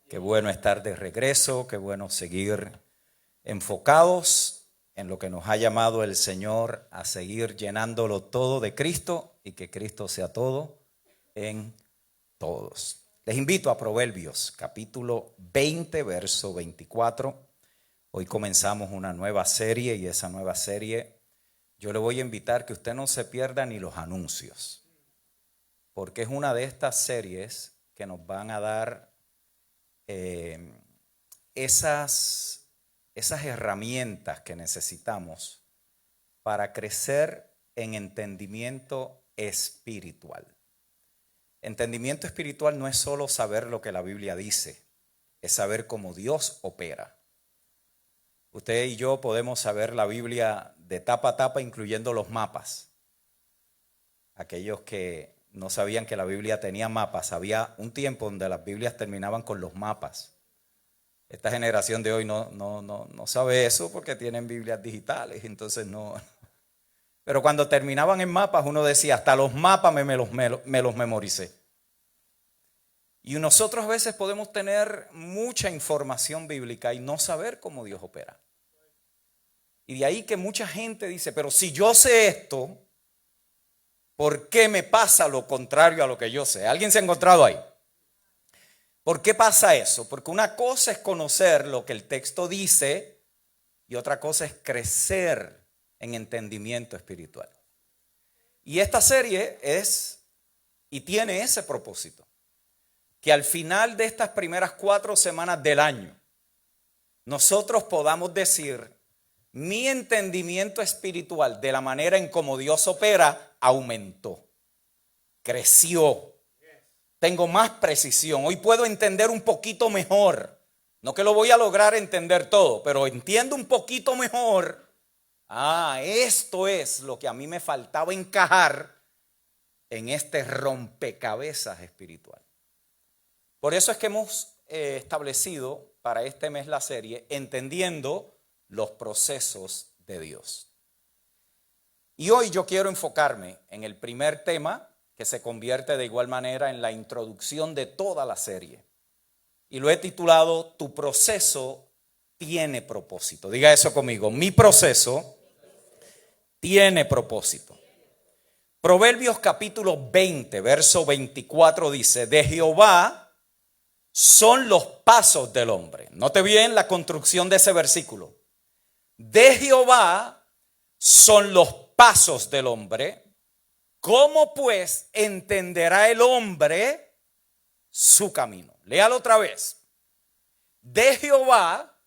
Qué bueno estar de regreso, qué bueno seguir enfocados en lo que nos ha llamado el Señor a seguir llenándolo todo de Cristo y que Cristo sea todo en todos. Les invito a Proverbios, capítulo 20, verso 24. Hoy comenzamos una nueva serie y esa nueva serie yo le voy a invitar que usted no se pierda ni los anuncios, porque es una de estas series que nos van a dar esas herramientas que necesitamos para crecer en entendimiento espiritual. Entendimiento espiritual no es solo saber lo que la Biblia dice, es saber cómo Dios opera. Usted y yo podemos saber la Biblia de tapa a tapa, incluyendo los mapas. Aquellos que no sabían que la Biblia tenía mapas, había un tiempo donde las Biblias terminaban con los mapas. Esta generación de hoy no sabe eso porque tienen Biblias digitales, entonces no. Pero cuando terminaban en mapas, uno decía, hasta los mapas me los memoricé. Y nosotros a veces podemos tener mucha información bíblica y no saber cómo Dios opera. Y de ahí que mucha gente dice, pero si yo sé esto, ¿por qué me pasa lo contrario a lo que yo sé? ¿Alguien se ha encontrado ahí? ¿Por qué pasa eso? Porque una cosa es conocer lo que el texto dice y otra cosa es crecer en entendimiento espiritual. Y esta serie es y tiene ese propósito, que al final de estas primeras 4 semanas del año nosotros podamos decir, mi entendimiento espiritual de la manera en cómo Dios opera aumentó, creció. Tengo más precisión. Hoy puedo entender un poquito mejor. No que lo voy a lograr entender todo, pero entiendo un poquito mejor. Esto es lo que a mí me faltaba encajar en este rompecabezas espiritual. Por eso es que hemos establecido para este mes la serie Entendiendo los procesos de Dios. Y hoy yo quiero enfocarme en el primer tema, que se convierte de igual manera en la introducción de toda la serie. Y lo he titulado Tu proceso tiene propósito. Diga eso conmigo, mi proceso tiene propósito. Proverbios capítulo 20, verso 24 dice, de Jehová son los pasos del hombre. Note bien la construcción de ese versículo. De Jehová son los pasos del hombre. ¿Cómo pues entenderá el hombre su camino? Léalo otra vez. De Jehová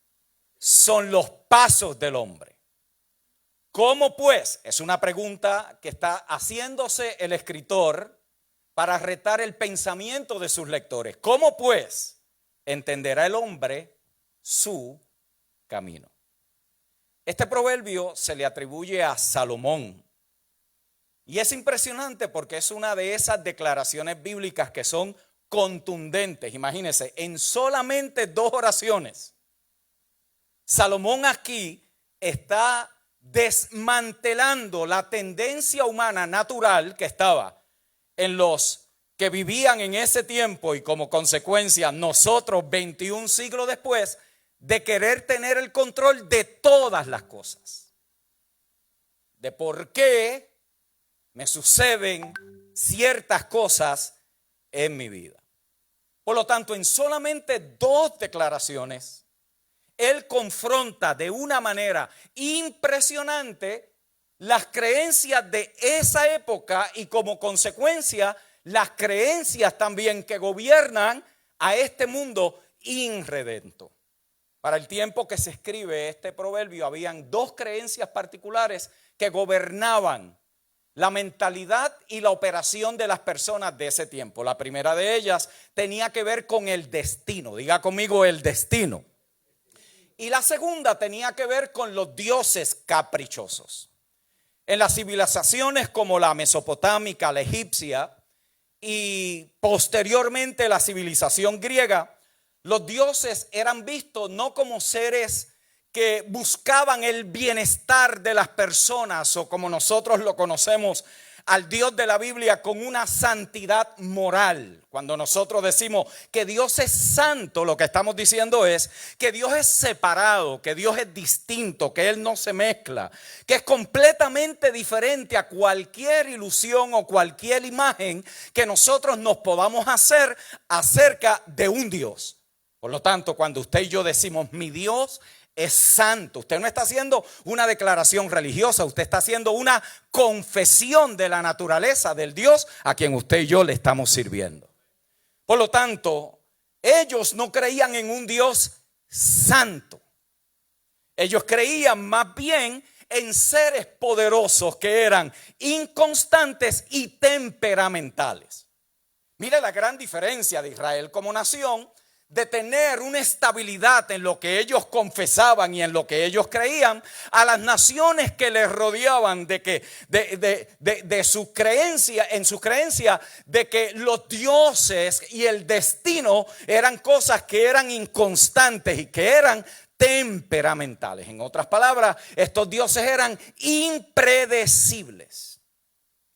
son los pasos del hombre. ¿Cómo pues? Es una pregunta que está haciéndose el escritor para retar el pensamiento de sus lectores. ¿Cómo pues entenderá el hombre su camino? Este proverbio se le atribuye a Salomón. Y es impresionante porque es una de esas declaraciones bíblicas que son contundentes. Imagínense, en solamente 2 oraciones, Salomón aquí está desmantelando la tendencia humana natural que estaba en los que vivían en ese tiempo y como consecuencia nosotros 21 siglos después de querer tener el control de todas las cosas. De por qué me suceden ciertas cosas en mi vida. Por lo tanto, en solamente 2 declaraciones, él confronta de una manera impresionante las creencias de esa época y como consecuencia las creencias también que gobiernan a este mundo irredento. Para el tiempo que se escribe este proverbio, habían 2 creencias particulares que gobernaban la mentalidad y la operación de las personas de ese tiempo. La primera de ellas tenía que ver con el destino. Diga conmigo, el destino. Y la segunda tenía que ver con los dioses caprichosos. En las civilizaciones como la mesopotámica, la egipcia y posteriormente la civilización griega, los dioses eran vistos no como seres que buscaban el bienestar de las personas o como nosotros lo conocemos al Dios de la Biblia con una santidad moral. Cuando nosotros decimos que Dios es santo, lo que estamos diciendo es que Dios es separado, que Dios es distinto, que Él no se mezcla, que es completamente diferente a cualquier ilusión o cualquier imagen que nosotros nos podamos hacer acerca de un Dios. Por lo tanto, cuando usted y yo decimos mi Dios es santo, usted no está haciendo una declaración religiosa, usted está haciendo una confesión de la naturaleza del Dios a quien usted y yo le estamos sirviendo. Por lo tanto, ellos no creían en un Dios santo. Ellos creían más bien en seres poderosos que eran inconstantes y temperamentales. Mire la gran diferencia de Israel como nación, de tener una estabilidad en lo que ellos confesaban y en lo que ellos creían, a las naciones que les rodeaban de su creencia, en su creencia de que los dioses y el destino eran cosas que eran inconstantes y que eran temperamentales. En otras palabras, estos dioses eran impredecibles.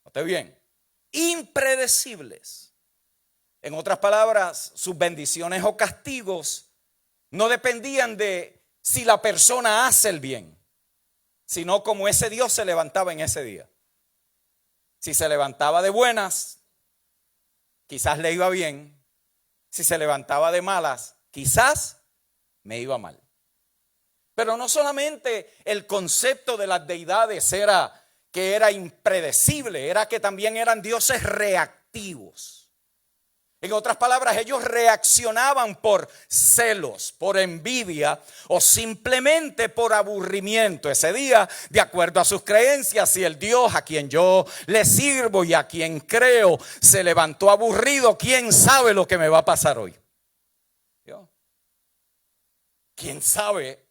¿Note bien? Impredecibles. En otras palabras, sus bendiciones o castigos no dependían de si la persona hace el bien, sino como ese Dios se levantaba en ese día. Si se levantaba de buenas, quizás le iba bien. Si se levantaba de malas, quizás me iba mal. Pero no solamente el concepto de las deidades era que era impredecible, era que también eran dioses reactivos. En otras palabras, ellos reaccionaban por celos, por envidia o simplemente por aburrimiento. Ese día, de acuerdo a sus creencias, si el Dios a quien yo le sirvo y a quien creo se levantó aburrido, ¿quién sabe lo que me va a pasar hoy? ¿Yo? ¿Quién sabe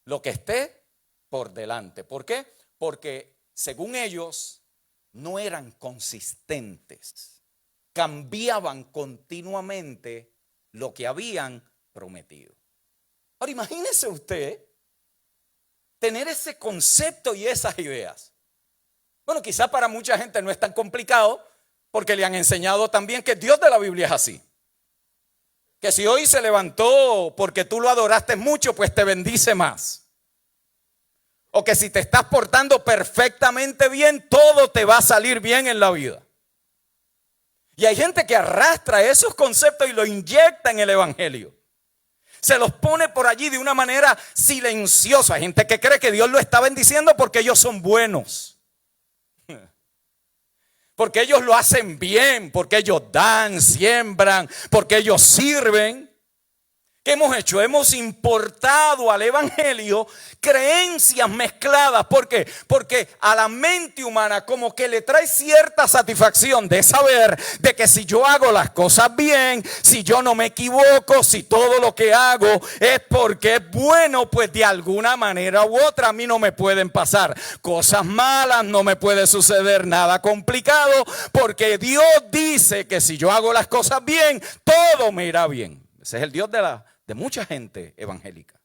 lo que esté por delante? ¿Por qué? Porque según ellos no eran consistentes. Cambiaban continuamente lo que habían prometido. Ahora imagínese usted tener ese concepto y esas ideas. Bueno, quizás para mucha gente no es tan complicado porque le han enseñado también que el Dios de la Biblia es así. Que si hoy se levantó porque tú lo adoraste mucho, pues te bendice más. O que si te estás portando perfectamente bien, todo te va a salir bien en la vida. Y hay gente que arrastra esos conceptos y los inyecta en el evangelio. Se los pone por allí de una manera silenciosa. Hay gente que cree que Dios lo está bendiciendo porque ellos son buenos. Porque ellos lo hacen bien, porque ellos dan, siembran, porque ellos sirven. ¿Qué hemos hecho? Hemos importado al evangelio creencias mezcladas. ¿Por qué? Porque a la mente humana como que le trae cierta satisfacción de saber de que si yo hago las cosas bien, si yo no me equivoco, si todo lo que hago es porque es bueno, pues de alguna manera u otra a mí no me pueden pasar cosas malas, no me puede suceder nada complicado, porque Dios dice que si yo hago las cosas bien, todo me irá bien. Ese es el Dios de mucha gente evangélica.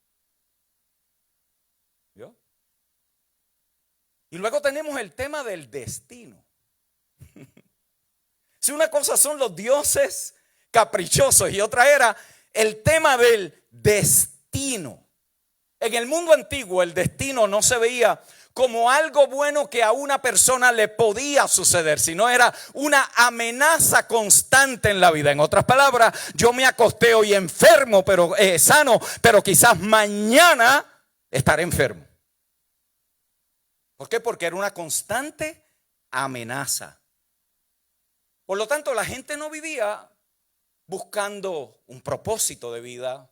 ¿Vio? Y luego tenemos el tema del destino. Si una cosa son los dioses caprichosos y otra era el tema del destino. En el mundo antiguo el destino no se veía como algo bueno que a una persona le podía suceder, sino era una amenaza constante en la vida. En otras palabras, yo me acosté hoy enfermo, pero sano, pero quizás mañana estaré enfermo. ¿Por qué? Porque era una constante amenaza. Por lo tanto, la gente no vivía buscando un propósito de vida,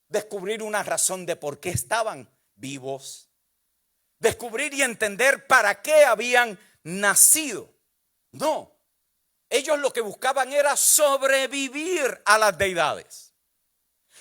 descubrir una razón de por qué estaban vivos, descubrir y entender para qué habían nacido. No, ellos lo que buscaban era sobrevivir a las deidades,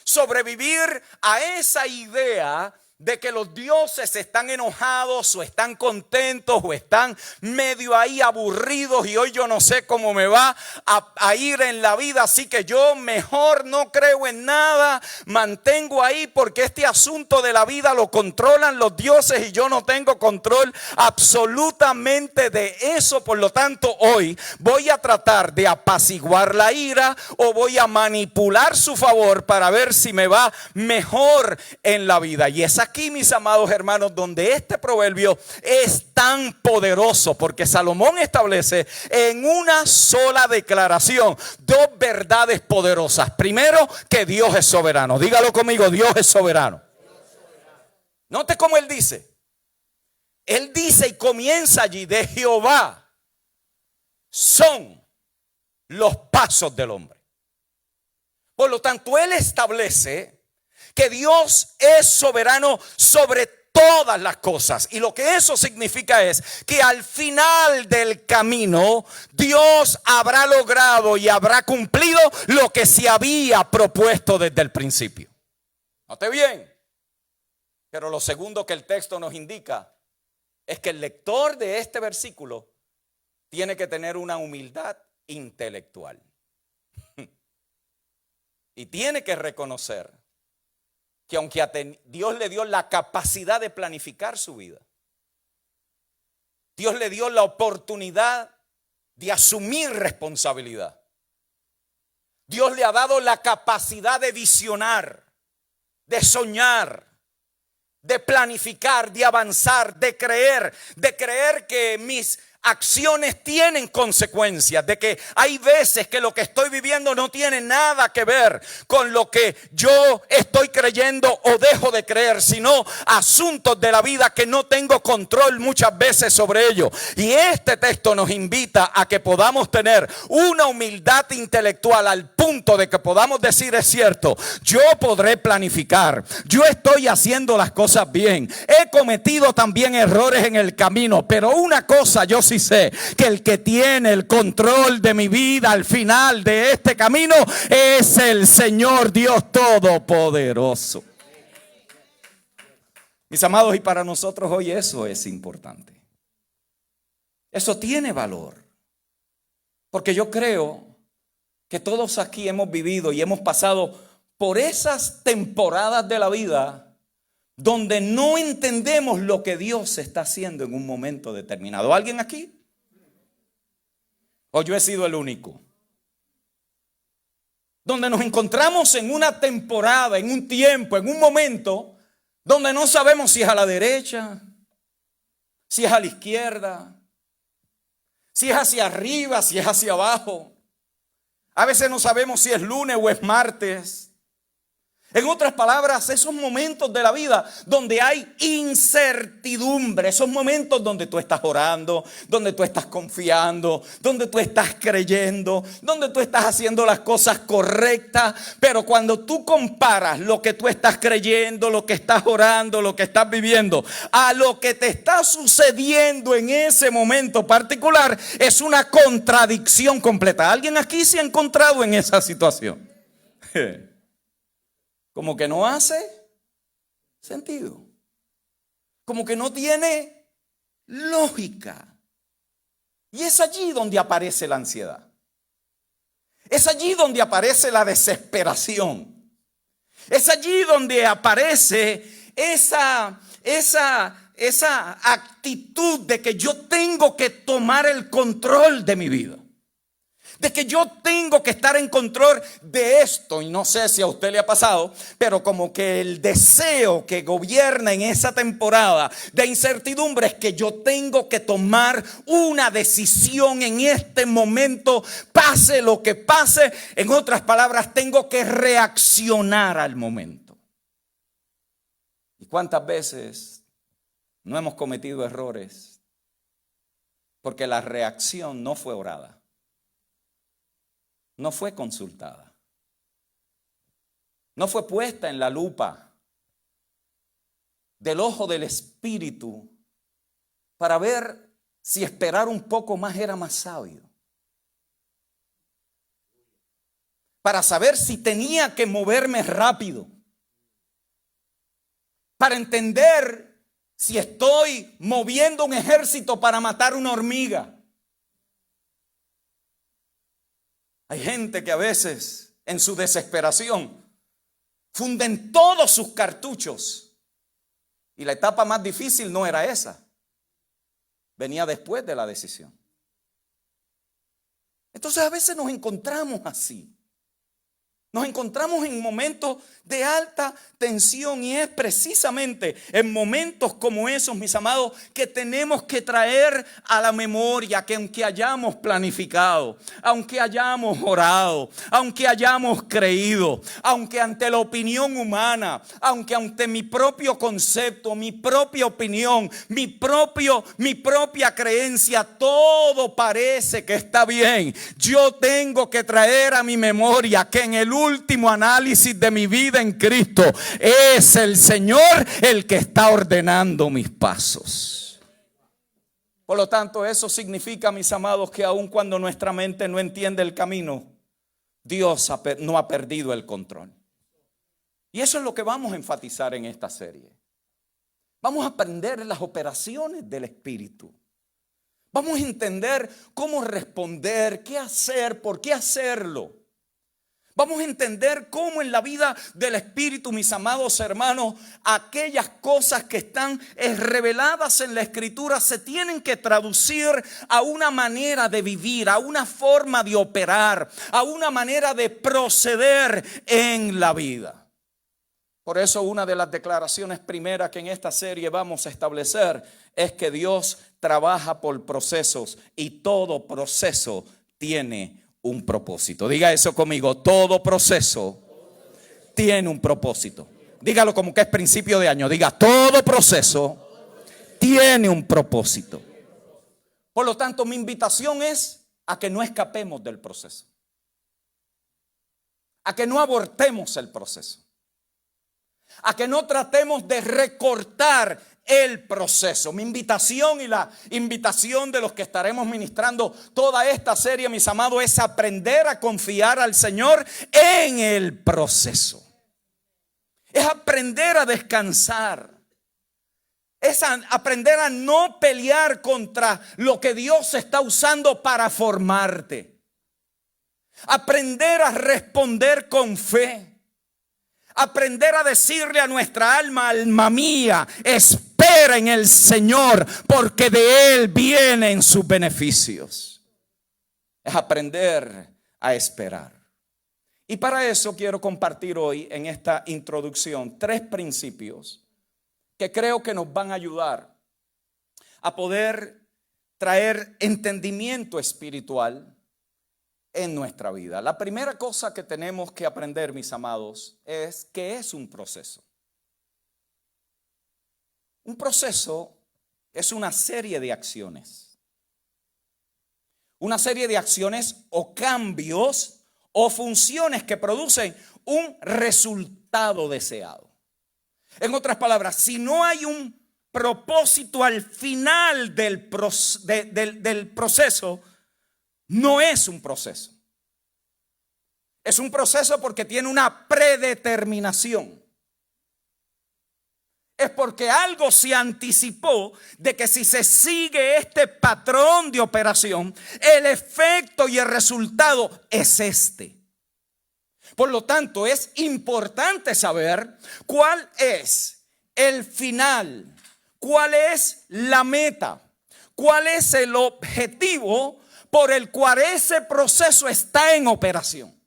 sobrevivir a esa idea de que los dioses están enojados o están contentos o están medio ahí aburridos y hoy yo no sé cómo me va a ir en la vida, así que yo mejor no creo en nada, mantengo ahí porque este asunto de la vida lo controlan los dioses y yo no tengo control absolutamente de eso. Por lo tanto, hoy voy a tratar de apaciguar la ira o voy a manipular su favor para ver si me va mejor en la vida. Y es aquí, mis amados hermanos, donde este proverbio es tan poderoso, porque Salomón establece en una sola declaración dos verdades poderosas. Primero, que Dios es soberano. Dígalo conmigo, Dios es soberano. Note cómo él dice. Él dice y comienza allí: de Jehová son los pasos del hombre. Por lo tanto, él establece que Dios es soberano sobre todas las cosas. Y lo que eso significa es que al final del camino Dios habrá logrado y habrá cumplido lo que se había propuesto desde el principio. Note bien. Pero lo segundo que el texto nos indica es que el lector de este versículo tiene que tener una humildad intelectual. Y tiene que reconocer que aunque Dios le dio la capacidad de planificar su vida, Dios le dio la oportunidad de asumir responsabilidad, Dios le ha dado la capacidad de visionar, de soñar, de planificar, de avanzar, de creer que mis acciones tienen consecuencias, de que hay veces que lo que estoy viviendo no tiene nada que ver con lo que yo estoy creyendo o dejo de creer, sino asuntos de la vida que no tengo control muchas veces sobre ello. Y este texto nos invita a que podamos tener una humildad intelectual al punto de que podamos decir: es cierto, yo podré planificar, yo estoy haciendo las cosas bien, he cometido también errores en el camino, pero una cosa yo sí sé, que el que tiene el control de mi vida al final de este camino es el Señor Dios Todopoderoso. Mis amados, y para nosotros hoy eso es importante. Eso tiene valor. Porque yo creo que todos aquí hemos vivido y hemos pasado por esas temporadas de la vida donde no entendemos lo que Dios está haciendo en un momento determinado. ¿Alguien aquí? ¿O yo he sido el único? Donde nos encontramos en una temporada, en un tiempo, en un momento donde no sabemos si es a la derecha, si es a la izquierda, si es hacia arriba, si es hacia abajo. A veces no sabemos si es lunes o es martes. En otras palabras, esos momentos de la vida donde hay incertidumbre, esos momentos donde tú estás orando, donde tú estás confiando, donde tú estás creyendo, donde tú estás haciendo las cosas correctas, pero cuando tú comparas lo que tú estás creyendo, lo que estás orando, lo que estás viviendo, a lo que te está sucediendo en ese momento particular, es una contradicción completa. ¿Alguien aquí se ha encontrado en esa situación? Como que no hace sentido. Como que no tiene lógica. Y es allí donde aparece la ansiedad. Es allí donde aparece la desesperación. Es allí donde aparece esa actitud de que yo tengo que tomar el control de mi vida. De que yo tengo que estar en control de esto. Y no sé si a usted le ha pasado, pero como que el deseo que gobierna en esa temporada de incertidumbre es que yo tengo que tomar una decisión en este momento, pase lo que pase. En otras palabras, tengo que reaccionar al momento. ¿Y cuántas veces no hemos cometido errores porque la reacción no fue orada? No fue consultada, no fue puesta en la lupa del ojo del Espíritu para ver si esperar un poco más era más sabio, para saber si tenía que moverme rápido, para entender si estoy moviendo un ejército para matar una hormiga. Hay gente que a veces en su desesperación funden todos sus cartuchos y la etapa más difícil no era esa, venía después de la decisión. Entonces a veces nos encontramos así. Nos encontramos en momentos de alta tensión y es precisamente en momentos como esos, mis amados, que tenemos que traer a la memoria que aunque hayamos planificado, aunque hayamos orado, aunque hayamos creído, aunque ante la opinión humana, aunque ante mi propio concepto, mi propia opinión, mi propia creencia, todo parece que está bien, yo tengo que traer a mi memoria que en el último análisis de mi vida en Cristo es el Señor el que está ordenando mis pasos. Por lo tanto, eso significa, mis amados, que aun cuando nuestra mente no entiende el camino, Dios no ha perdido el control. Y eso es lo que vamos a enfatizar en esta serie. Vamos a aprender las operaciones del Espíritu. Vamos a entender cómo responder, qué hacer, por qué hacerlo. Vamos a entender cómo en la vida del Espíritu, mis amados hermanos, aquellas cosas que están reveladas en la Escritura se tienen que traducir a una manera de vivir, a una forma de operar, a una manera de proceder en la vida. Por eso una de las declaraciones primeras que en esta serie vamos a establecer es que Dios trabaja por procesos y todo proceso tiene un propósito. Diga eso conmigo, todo proceso tiene un propósito. Dígalo como que es principio de año. Diga, todo proceso tiene un propósito. Por lo tanto, mi invitación es a que no escapemos del proceso, a que no abortemos el proceso, a que no tratemos de recortar el proceso. Mi invitación y la invitación de los que estaremos ministrando toda esta serie, mis amados, es aprender a confiar al Señor en el proceso. Es aprender a descansar. Es aprender a no pelear contra lo que Dios está usando para formarte. Aprender a responder con fe. Aprender a decirle a nuestra alma, alma mía, espera en el Señor, porque de Él vienen sus beneficios. Es aprender a esperar. Y para eso quiero compartir hoy en esta introducción 3 principios que creo que nos van a ayudar a poder traer entendimiento espiritual en nuestra vida. La primera cosa que tenemos que aprender, mis amados, es que es un proceso. Un proceso es una serie de acciones. Una serie de acciones o cambios o funciones que producen un resultado deseado. En otras palabras, si no hay un propósito al final del proceso, no es un proceso. Es un proceso porque tiene una predeterminación. Es porque algo se anticipó de que si se sigue este patrón de operación, el efecto y el resultado es este. Por lo tanto, es importante saber cuál es el final, cuál es la meta, cuál es el objetivo por el cual ese proceso está en operación.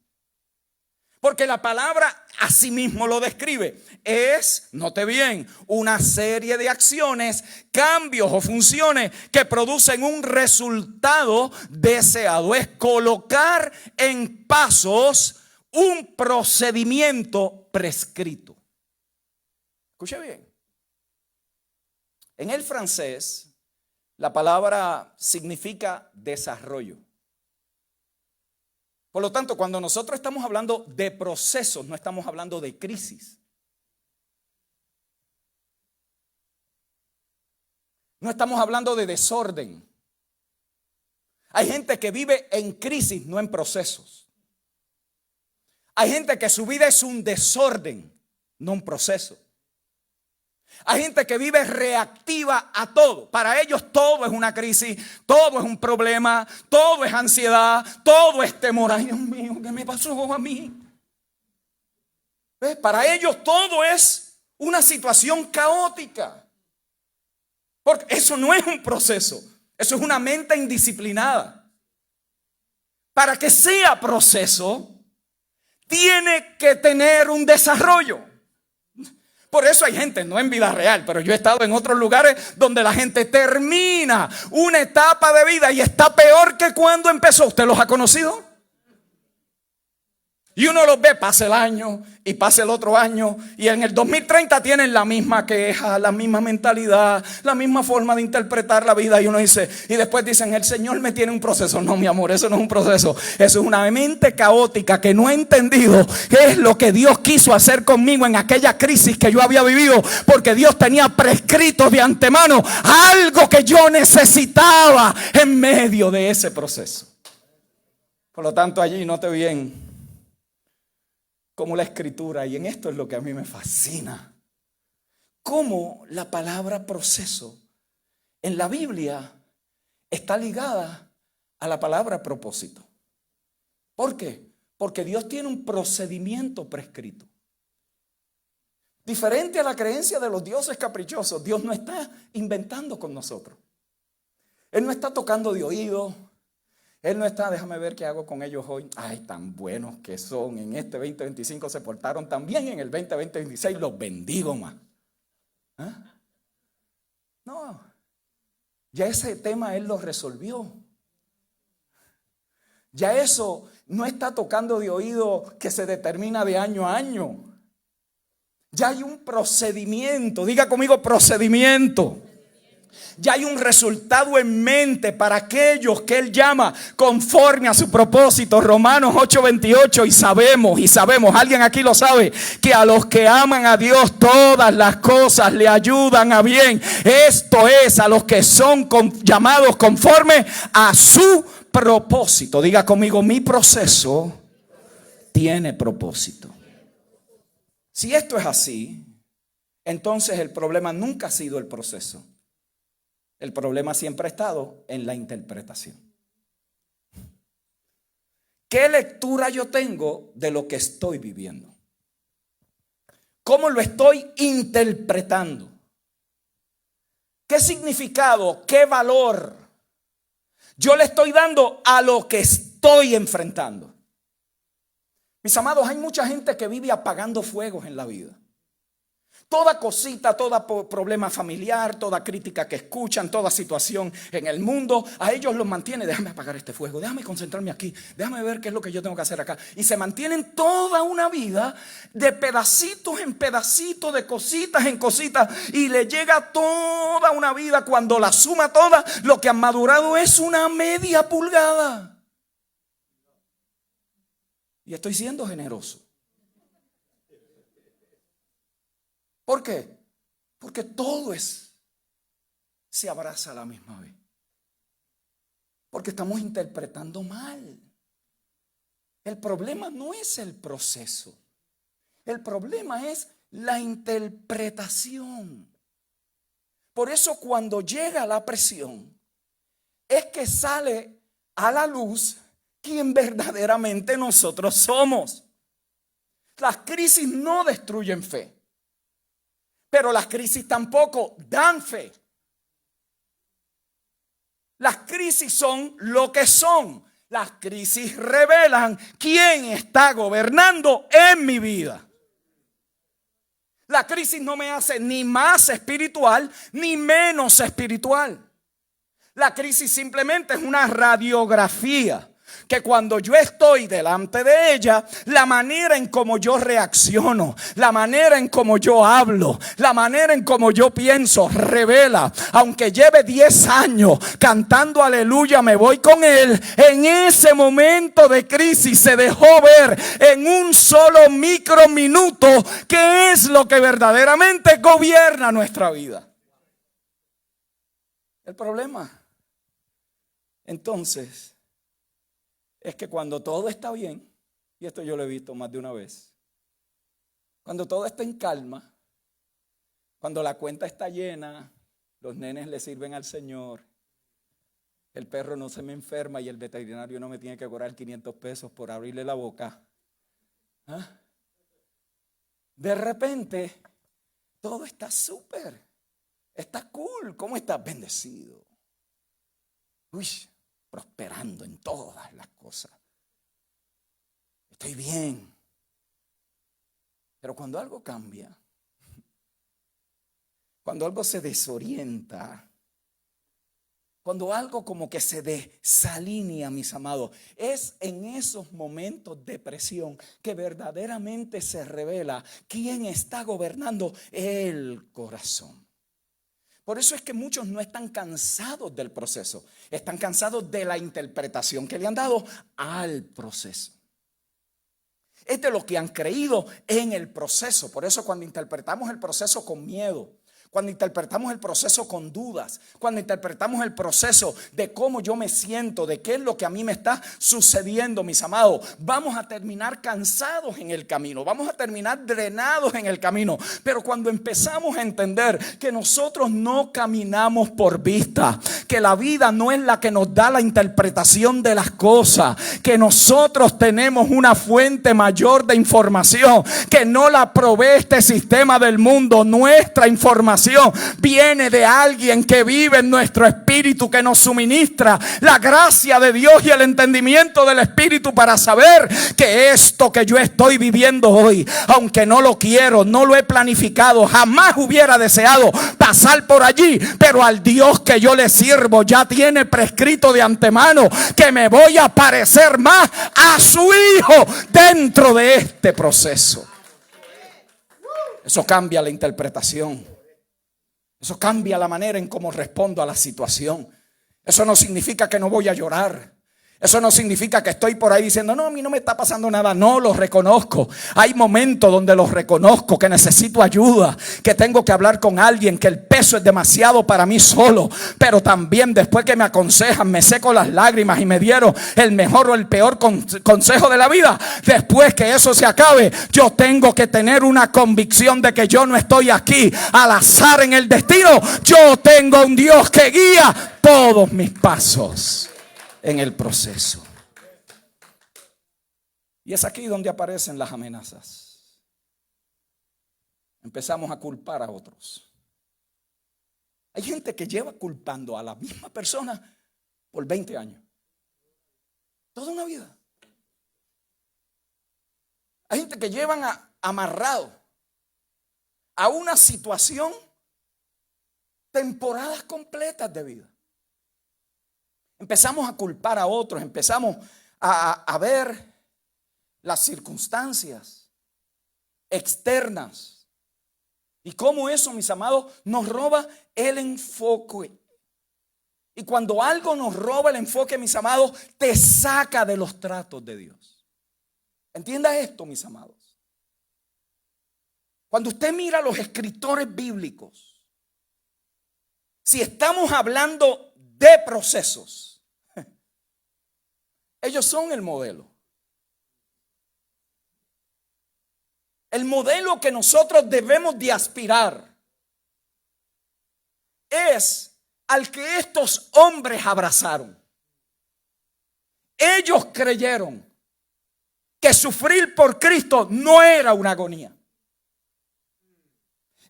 Porque la palabra así mismo lo describe. Es, note bien, una serie de acciones, cambios o funciones que producen un resultado deseado. Es colocar en pasos un procedimiento prescrito. Escuche bien. En el francés, la palabra significa desarrollo. Por lo tanto, cuando nosotros estamos hablando de procesos, no estamos hablando de crisis. No estamos hablando de desorden. Hay gente que vive en crisis, no en procesos. Hay gente que su vida es un desorden, no un proceso. Hay gente que vive reactiva a todo. Para ellos todo es una crisis, todo es un problema, todo es ansiedad, todo es temor. Ay, Dios mío, ¿qué me pasó a mí? ¿Ves? Para ellos todo es una situación caótica. Porque eso no es un proceso, eso es una mente indisciplinada. Para que sea proceso, tiene que tener un desarrollo. Por eso hay gente, no en vida real, pero yo he estado en otros lugares donde la gente termina una etapa de vida y está peor que cuando empezó. ¿Usted los ha conocido? Y uno los ve, pasa el año y pasa el otro año y en el 2030 tienen la misma queja, la misma mentalidad, la misma forma de interpretar la vida. Y uno dice, y después dicen, el Señor me tiene un proceso. No, mi amor, eso no es un proceso. Eso es una mente caótica que no ha entendido qué es lo que Dios quiso hacer conmigo en aquella crisis que yo había vivido. Porque Dios tenía prescrito de antemano algo que yo necesitaba en medio de ese proceso. Por lo tanto, allí note bien como la escritura, y en esto es lo que a mí me fascina, cómo la palabra proceso en la Biblia está ligada a la palabra propósito. ¿Por qué? Porque Dios tiene un procedimiento prescrito. Diferente a la creencia de los dioses caprichosos, Dios no está inventando con nosotros. Él no está tocando de oído. Él no está, déjame ver qué hago con ellos hoy. Ay, tan buenos que son. En este 2025 se portaron tan bien. En el 2026 los bendigo más. ¿Ah? No. Ya ese tema Él lo resolvió. Ya eso no está tocando de oído que se determina de año a año. Ya hay un procedimiento. Diga conmigo, procedimiento. Ya hay un resultado en mente para aquellos que Él llama conforme a su propósito. Romanos 8:28. Y sabemos, alguien aquí lo sabe, que a los que aman a Dios todas las cosas le ayudan a bien. Esto es, a los que son llamados conforme a su propósito. Diga conmigo, mi proceso tiene propósito. Si esto es así, entonces el problema nunca ha sido el proceso. El problema siempre ha estado en la interpretación. ¿Qué lectura yo tengo de lo que estoy viviendo? ¿Cómo lo estoy interpretando? ¿Qué significado, qué valor yo le estoy dando a lo que estoy enfrentando? Mis amados, hay mucha gente que vive apagando fuegos en la vida. Toda cosita, todo problema familiar, toda crítica que escuchan, toda situación en el mundo, a ellos los mantiene. Déjame apagar este fuego, déjame concentrarme aquí, déjame ver qué es lo que yo tengo que hacer acá. Y se mantienen toda una vida de pedacitos en pedacitos, de cositas en cositas. Y le llega toda una vida, cuando la suma toda, lo que han madurado es una media pulgada. Y estoy siendo generoso. ¿Por qué? Porque todo se abraza a la misma vez. Porque estamos interpretando mal. El problema no es el proceso. El problema es la interpretación. Por eso cuando llega la presión, es que sale a la luz quién verdaderamente nosotros somos. Las crisis no destruyen fe. Pero las crisis tampoco dan fe. Las crisis son lo que son. Las crisis revelan quién está gobernando en mi vida. La crisis no me hace ni más espiritual ni menos espiritual. La crisis simplemente es una radiografía que cuando yo estoy delante de ella, la manera en cómo yo reacciono, la manera en cómo yo hablo, la manera en cómo yo pienso, revela. Aunque lleve 10 años cantando aleluya, me voy con Él, en ese momento de crisis se dejó ver en un solo microminuto qué es lo que verdaderamente gobierna nuestra vida. El problema, entonces, es que cuando todo está bien, y esto yo lo he visto más de una vez, cuando todo está en calma, Cuando la cuenta está llena, los nenes le sirven al Señor. El perro no se me enferma y el veterinario no me tiene que cobrar 500 pesos por abrirle la boca. ¿Ah? De repente, todo está súper. Está cool. ¿Cómo estás? Bendecido. Uy, prosperando en todas las cosas. Estoy bien. Pero cuando algo cambia, cuando algo se desorienta, cuando algo como que se desalinea, mis amados, es en esos momentos de presión que verdaderamente se revela quién está gobernando el corazón. Por eso es que muchos no están cansados del proceso, están cansados de la interpretación que le han dado al proceso. Es de lo que han creído en el proceso. Por eso cuando interpretamos el proceso con miedo, cuando interpretamos el proceso con dudas, cuando interpretamos el proceso de cómo yo me siento, de qué es lo que a mí me está sucediendo, mis amados, vamos a terminar cansados en el camino, vamos a terminar drenados en el camino. Pero cuando empezamos a entender que nosotros no caminamos por vista, que la vida no es la que nos da la interpretación de las cosas, que nosotros tenemos una fuente mayor de información que no la provee este sistema del mundo, nuestra información viene de alguien que vive en nuestro espíritu, que nos suministra la gracia de Dios y el entendimiento del espíritu para saber que esto que yo estoy viviendo hoy, aunque no lo quiero, no lo he planificado, jamás hubiera deseado pasar por allí, pero al Dios que yo le sirvo ya tiene prescrito de antemano que me voy a parecer más a su Hijo dentro de este proceso. Eso cambia la interpretación. Eso cambia la manera en cómo respondo a la situación. Eso no significa que no voy a llorar. Eso no significa que estoy por ahí diciendo, no, a mí no me está pasando nada. No, lo reconozco. Hay momentos donde los reconozco, que necesito ayuda, que tengo que hablar con alguien, que el peso es demasiado para mí solo. Pero también después que me aconsejan, me seco las lágrimas y me dieron el mejor o el peor consejo de la vida. Después que eso se acabe, yo tengo que tener una convicción de que yo no estoy aquí al azar en el destino. Yo tengo un Dios que guía todos mis pasos en el proceso. Y es aquí donde aparecen las amenazas. Empezamos a culpar a otros. Hay gente que lleva culpando a la misma persona por 20 años. Toda una vida. Hay gente que llevan amarrado a una situación temporadas completas de vida. Empezamos a culpar a otros, empezamos a ver las circunstancias externas y cómo eso, mis amados, nos roba el enfoque. Y cuando algo nos roba el enfoque, mis amados, te saca de los tratos de Dios. Entienda esto, mis amados. Cuando usted mira a los escritores bíblicos, si estamos hablando de procesos, ellos son el modelo. El modelo que nosotros debemos de aspirar es al que estos hombres abrazaron. Ellos creyeron que sufrir por Cristo no era una agonía.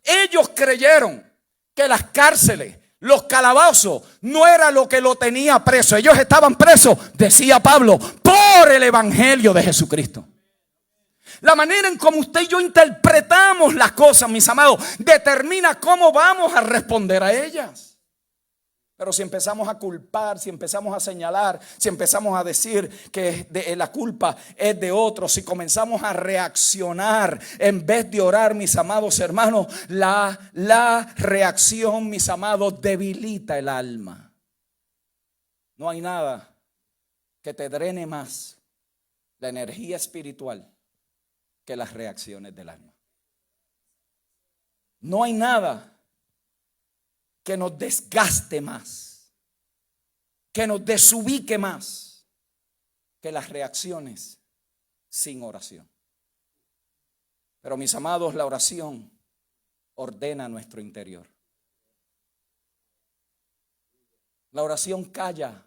Ellos creyeron que las cárceles, los calabozos, no era lo que lo tenía preso. Ellos estaban presos, decía Pablo, por el evangelio de Jesucristo. La manera en cómo usted y yo interpretamos las cosas, mis amados, determina cómo vamos a responder a ellas. Pero si empezamos a culpar, si empezamos a señalar, si empezamos a decir que la culpa es de otros, si comenzamos a reaccionar en vez de orar, mis amados hermanos, la reacción, mis amados, debilita el alma. No hay nada que te drene más la energía espiritual que las reacciones del alma. No hay nada que nos desgaste más, que nos desubique más que las reacciones sin oración. Pero mis amados, la oración ordena nuestro interior. La oración calla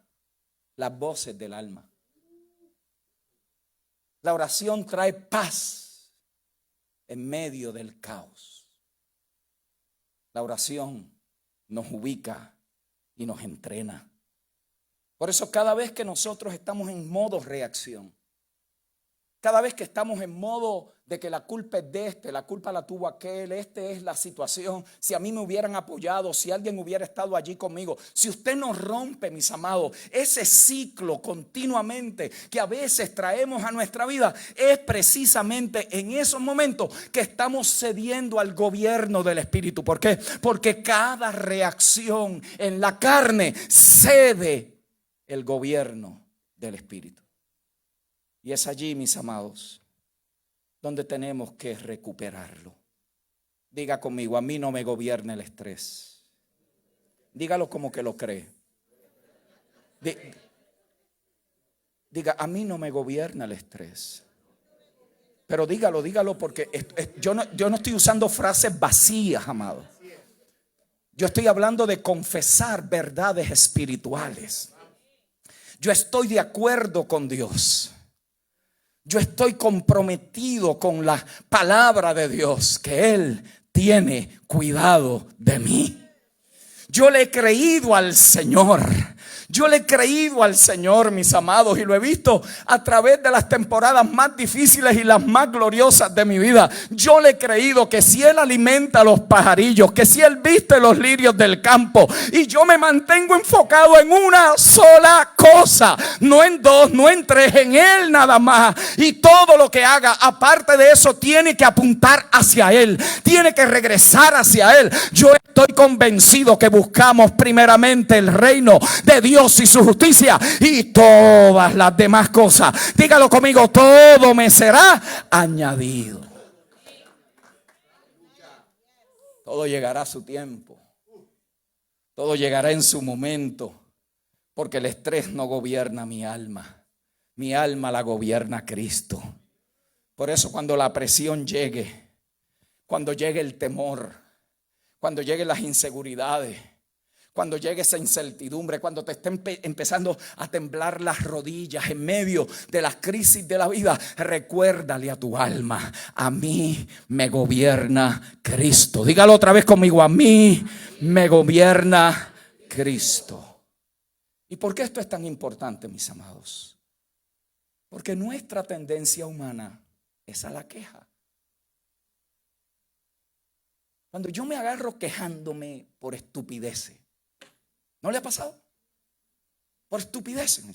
las voces del alma. La oración trae paz en medio del caos. La oración nos ubica y nos entrena. Por eso cada vez que nosotros estamos en modo reacción, cada vez que estamos en modo de que la culpa es de este, la culpa la tuvo aquel, esta es la situación, si a mí me hubieran apoyado, si alguien hubiera estado allí conmigo, si usted nos rompe, mis amados, ese ciclo continuamente que a veces traemos a nuestra vida, es precisamente en esos momentos que estamos cediendo al gobierno del Espíritu. ¿Por qué? Porque cada reacción en la carne cede el gobierno del Espíritu. Y es allí, mis amados, donde tenemos que recuperarlo. Diga conmigo, a mí no me gobierna el estrés. Dígalo como que lo cree. Diga, a mí no me gobierna el estrés. Pero dígalo porque yo no estoy usando frases vacías, amado. Yo estoy hablando de confesar verdades espirituales. Yo estoy de acuerdo con Dios. Yo estoy comprometido con la palabra de Dios, que Él tiene cuidado de mí. Yo le he creído al Señor. Yo le he creído al Señor, mis amados, y lo he visto a través de las temporadas más difíciles y las más gloriosas de mi vida. Yo le he creído que si Él alimenta a los pajarillos, que si Él viste los lirios del campo, y yo me mantengo enfocado en una sola cosa, no en dos, no en tres, en Él nada más. Y todo lo que haga, aparte de eso, tiene que apuntar hacia Él, tiene que regresar hacia Él. Yo estoy convencido que buscamos primeramente el reino de Dios y su justicia, y todas las demás cosas, dígalo conmigo, todo me será añadido. Todo llegará a su tiempo, todo llegará en su momento, porque el estrés no gobierna mi alma la gobierna Cristo. Por eso cuando la presión llegue, cuando llegue el temor, cuando lleguen las inseguridades, cuando llegue esa incertidumbre, cuando te estén empezando a temblar las rodillas en medio de las crisis de la vida, recuérdale a tu alma, a mí me gobierna Cristo. Dígalo otra vez conmigo, a mí me gobierna Cristo. ¿Y por qué esto es tan importante, mis amados? Porque nuestra tendencia humana es a la queja. Cuando yo me agarro quejándome por estupideces, ¿no le ha pasado? Por estupideces.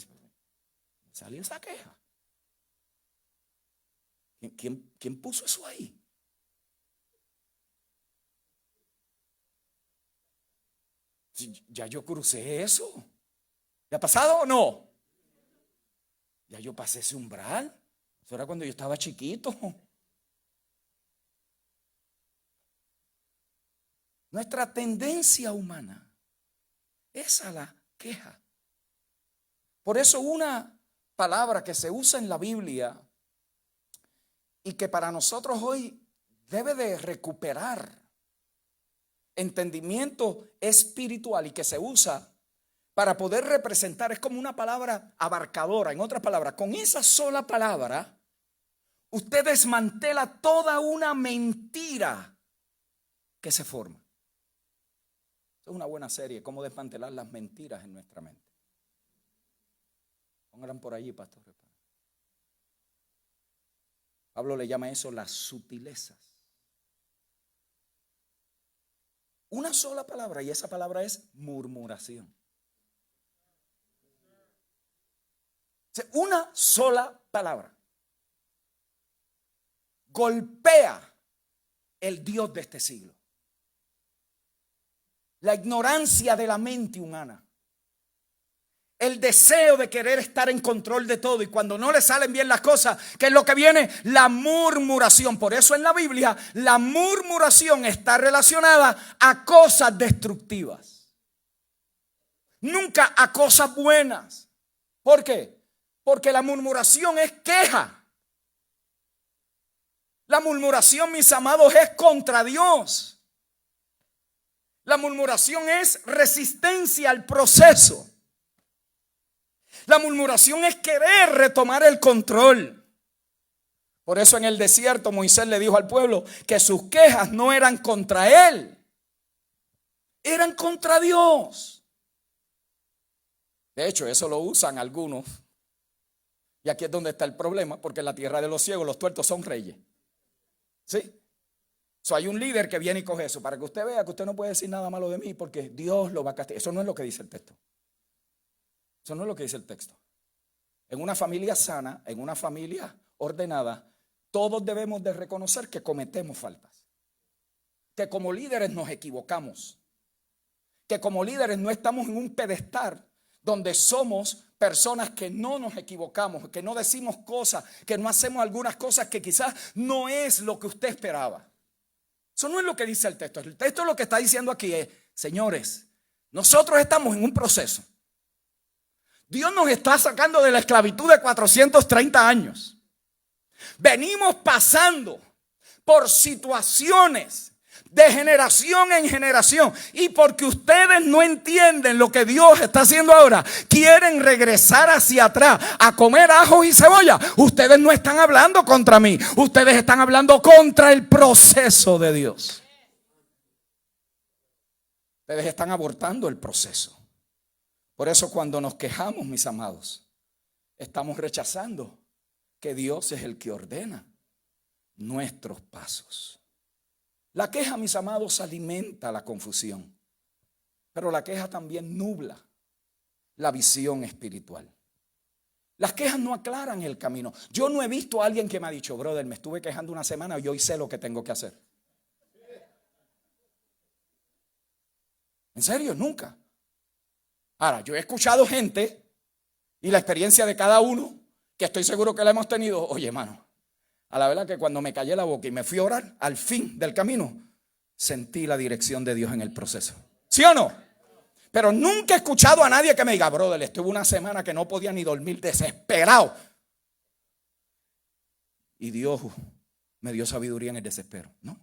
Salió esa queja. ¿Quién puso eso ahí? Ya yo crucé eso. ¿Le ha pasado o no? Ya yo pasé ese umbral. Eso era cuando yo estaba chiquito. Nuestra tendencia humana es a la queja. Por eso una palabra que se usa en la Biblia y que para nosotros hoy debe de recuperar entendimiento espiritual y que se usa para poder representar, es como una palabra abarcadora. En otras palabras, con esa sola palabra usted desmantela toda una mentira que se forma. Es una buena serie, cómo desmantelar las mentiras en nuestra mente. Pónganla por allí, pastor. Pablo le llama eso las sutilezas. Una sola palabra, y esa palabra es murmuración. Una sola palabra golpea el Dios de este siglo. La ignorancia de la mente humana. El deseo de querer estar en control de todo. Y cuando no le salen bien las cosas, ¿qué es lo que viene? La murmuración. Por eso en la Biblia la murmuración está relacionada a cosas destructivas. Nunca a cosas buenas. ¿Por qué? Porque la murmuración es queja. La murmuración, mis amados, es contra Dios. La murmuración es resistencia al proceso. La murmuración es querer retomar el control. Por eso en el desierto Moisés le dijo al pueblo que sus quejas no eran contra él, eran contra Dios. De hecho, eso lo usan algunos. Y aquí es donde está el problema, porque en la tierra de los ciegos los tuertos son reyes. ¿Sí? Hay un líder que viene y coge eso para que usted vea que usted no puede decir nada malo de mí porque Dios lo va a castigar. Eso no es lo que dice el texto. Eso no es lo que dice el texto. En una familia sana, en una familia ordenada, todos debemos de reconocer que cometemos faltas. Que como líderes nos equivocamos. Que como líderes no estamos en un pedestal donde somos personas que no nos equivocamos, que no decimos cosas, que no hacemos algunas cosas que quizás no es lo que usted esperaba. Eso no es lo que dice el texto. El texto lo que está diciendo aquí es, señores, nosotros estamos en un proceso. Dios nos está sacando de la esclavitud de 430 años. Venimos pasando por situaciones de generación en generación. Y porque ustedes no entienden lo que Dios está haciendo ahora, quieren regresar hacia atrás a comer ajos y cebolla. Ustedes no están hablando contra mí. Ustedes están hablando contra el proceso de Dios. Ustedes están abortando el proceso. Por eso cuando nos quejamos, mis amados, estamos rechazando que Dios es el que ordena nuestros pasos. La queja, mis amados, alimenta la confusión, pero la queja también nubla la visión espiritual. Las quejas no aclaran el camino. Yo no he visto a alguien que me ha dicho, brother, me estuve quejando una semana y hoy sé lo que tengo que hacer. ¿En serio? Nunca. Ahora, yo he escuchado gente y la experiencia de cada uno, que estoy seguro que la hemos tenido. Oye, hermano, a la verdad que cuando me callé la boca y me fui a orar, al fin del camino, sentí la dirección de Dios en el proceso. ¿Sí o no? Pero nunca he escuchado a nadie que me diga, brother, estuve una semana que no podía ni dormir, desesperado. Y Dios me dio sabiduría en el desespero. No.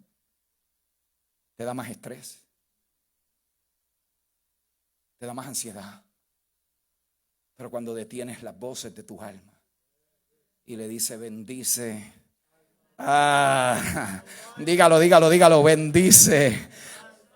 Te da más estrés. Te da más ansiedad. Pero cuando detienes las voces de tu alma y le dice, bendice. Dígalo, bendice.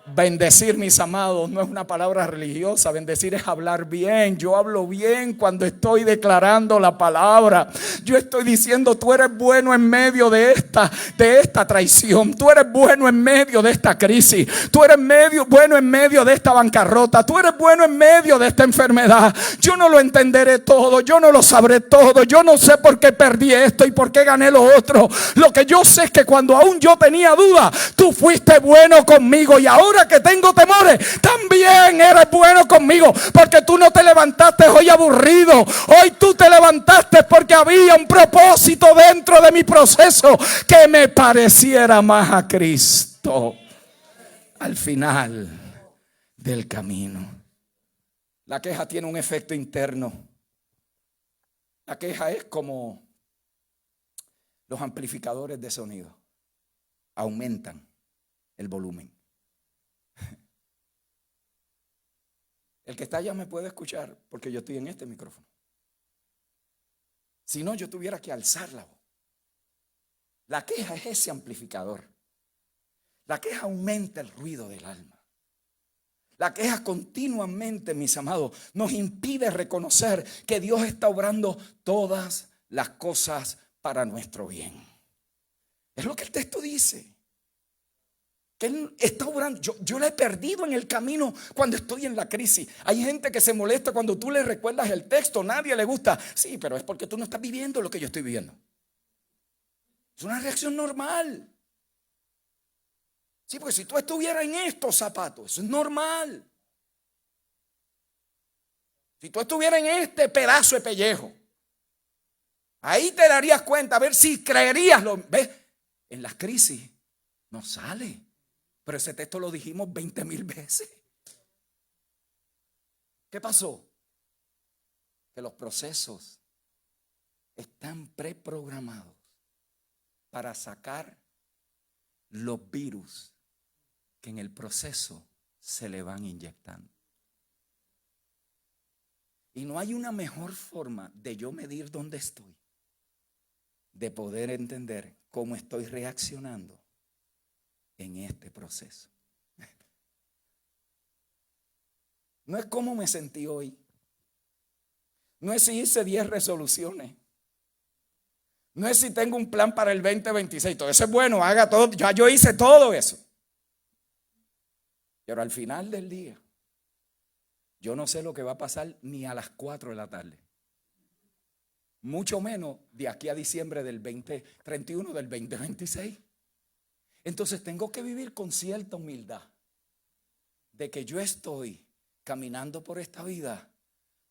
Bendecir, mis amados, no es una palabra religiosa. Bendecir es hablar bien. Yo hablo bien cuando estoy declarando la palabra. Yo estoy diciendo, tú eres bueno en medio de esta traición. Tú eres bueno en medio de esta crisis. Tú eres bueno en medio de esta bancarrota. Tú eres bueno en medio de esta enfermedad. Yo no lo entenderé todo. Yo no lo sabré todo. Yo no sé por qué perdí esto y por qué gané lo otro. Lo que yo sé es que cuando aún yo tenía duda, tú fuiste bueno conmigo. Y ahora que tengo temores, también eres bueno conmigo, porque tú no te levantaste hoy aburrido. Hoy tú te levantaste porque había un propósito dentro de mi proceso, que me pareciera más a Cristo al final del camino. La queja tiene un efecto interno. La queja es como los amplificadores de sonido. Aumentan el volumen. El que está allá me puede escuchar porque yo estoy en este micrófono. Si no, yo tuviera que alzar la voz. La queja es ese amplificador. La queja aumenta el ruido del alma. La queja continuamente, mis amados, nos impide reconocer que Dios está obrando todas las cosas para nuestro bien. Es lo que el texto dice. Que Él está obrando. Yo la he perdido en el camino cuando estoy en la crisis. Hay gente que se molesta cuando tú le recuerdas el texto. Nadie le gusta. Sí, pero es porque tú no estás viviendo lo que yo estoy viviendo. Es una reacción normal. Sí, porque si tú estuvieras en estos zapatos, eso es normal. Si tú estuvieras en este pedazo de pellejo, ahí te darías cuenta, a ver si creerías. ¿Ves? En las crisis no sale. Pero ese texto lo dijimos 20,000 veces. ¿Qué pasó? Que los procesos están preprogramados para sacar los virus que en el proceso se le van inyectando. Y no hay una mejor forma de yo medir dónde estoy, de poder entender cómo estoy reaccionando en este proceso. No es cómo me sentí hoy. No es si hice 10 resoluciones. No es si tengo un plan para el 2026. Todo eso es bueno, haga todo. Ya yo hice todo eso. Pero al final del día, yo no sé lo que va a pasar ni a las 4 de la tarde. Mucho menos de aquí a diciembre del 2031 del 2026. Entonces tengo que vivir con cierta humildad de que yo estoy caminando por esta vida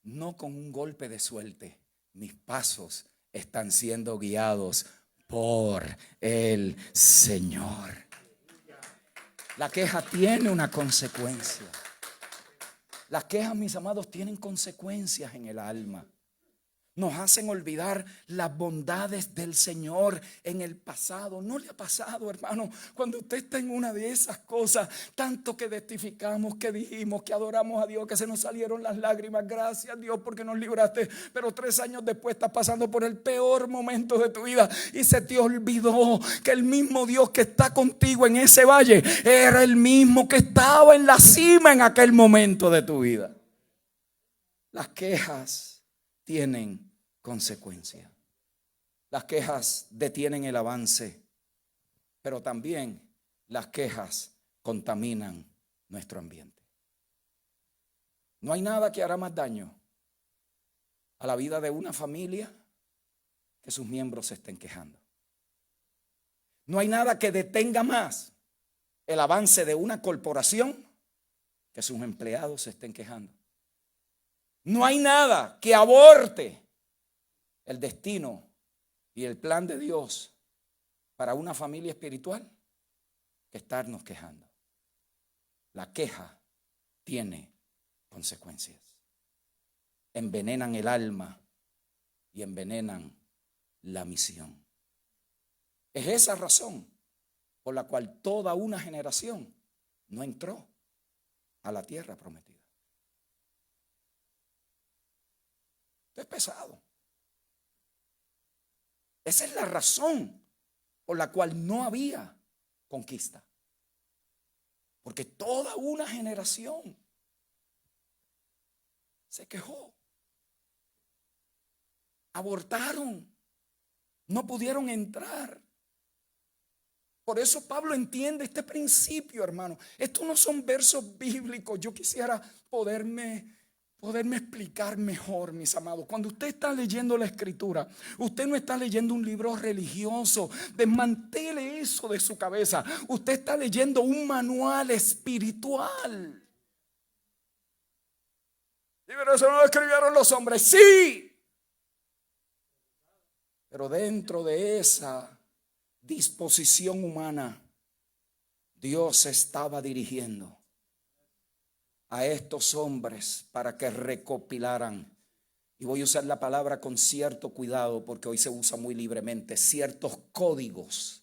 no con un golpe de suerte. Mis pasos están siendo guiados por el Señor. La queja tiene una consecuencia. Las quejas, mis amados, tienen consecuencias en el alma. Nos hacen olvidar las bondades del Señor en el pasado. ¿No le ha pasado, hermano? Cuando usted está en una de esas cosas, tanto que testificamos, que dijimos, que adoramos a Dios, que se nos salieron las lágrimas. Gracias, Dios, porque nos libraste. Pero 3 años después estás pasando por el peor momento de tu vida y se te olvidó que el mismo Dios que está contigo en ese valle era el mismo que estaba en la cima en aquel momento de tu vida. Las quejas tienen consecuencias. Las quejas detienen el avance, pero también las quejas contaminan nuestro ambiente. No hay nada que hará más daño a la vida de una familia que sus miembros se estén quejando. No hay nada que detenga más el avance de una corporación que sus empleados se estén quejando. No hay nada que aborte el destino y el plan de Dios para una familia espiritual que estarnos quejando. La queja tiene consecuencias. Envenenan el alma y envenenan la misión. Es esa razón por la cual toda una generación no entró a la tierra prometida. Esto es pesado. Esa es la razón por la cual no había conquista. Porque toda una generación se quejó. Abortaron. No pudieron entrar. Por eso Pablo entiende este principio, hermano. Estos no son versos bíblicos. Yo quisiera poderme explicar mejor, mis amados. Cuando usted está leyendo la Escritura, usted no está leyendo un libro religioso. Desmantele eso de su cabeza. Usted está leyendo un manual espiritual. Y pero eso no lo escribieron los hombres. Sí. Pero dentro de esa disposición humana, Dios estaba dirigiendo a estos hombres para que recopilaran, y voy a usar la palabra con cierto cuidado porque hoy se usa muy libremente, ciertos códigos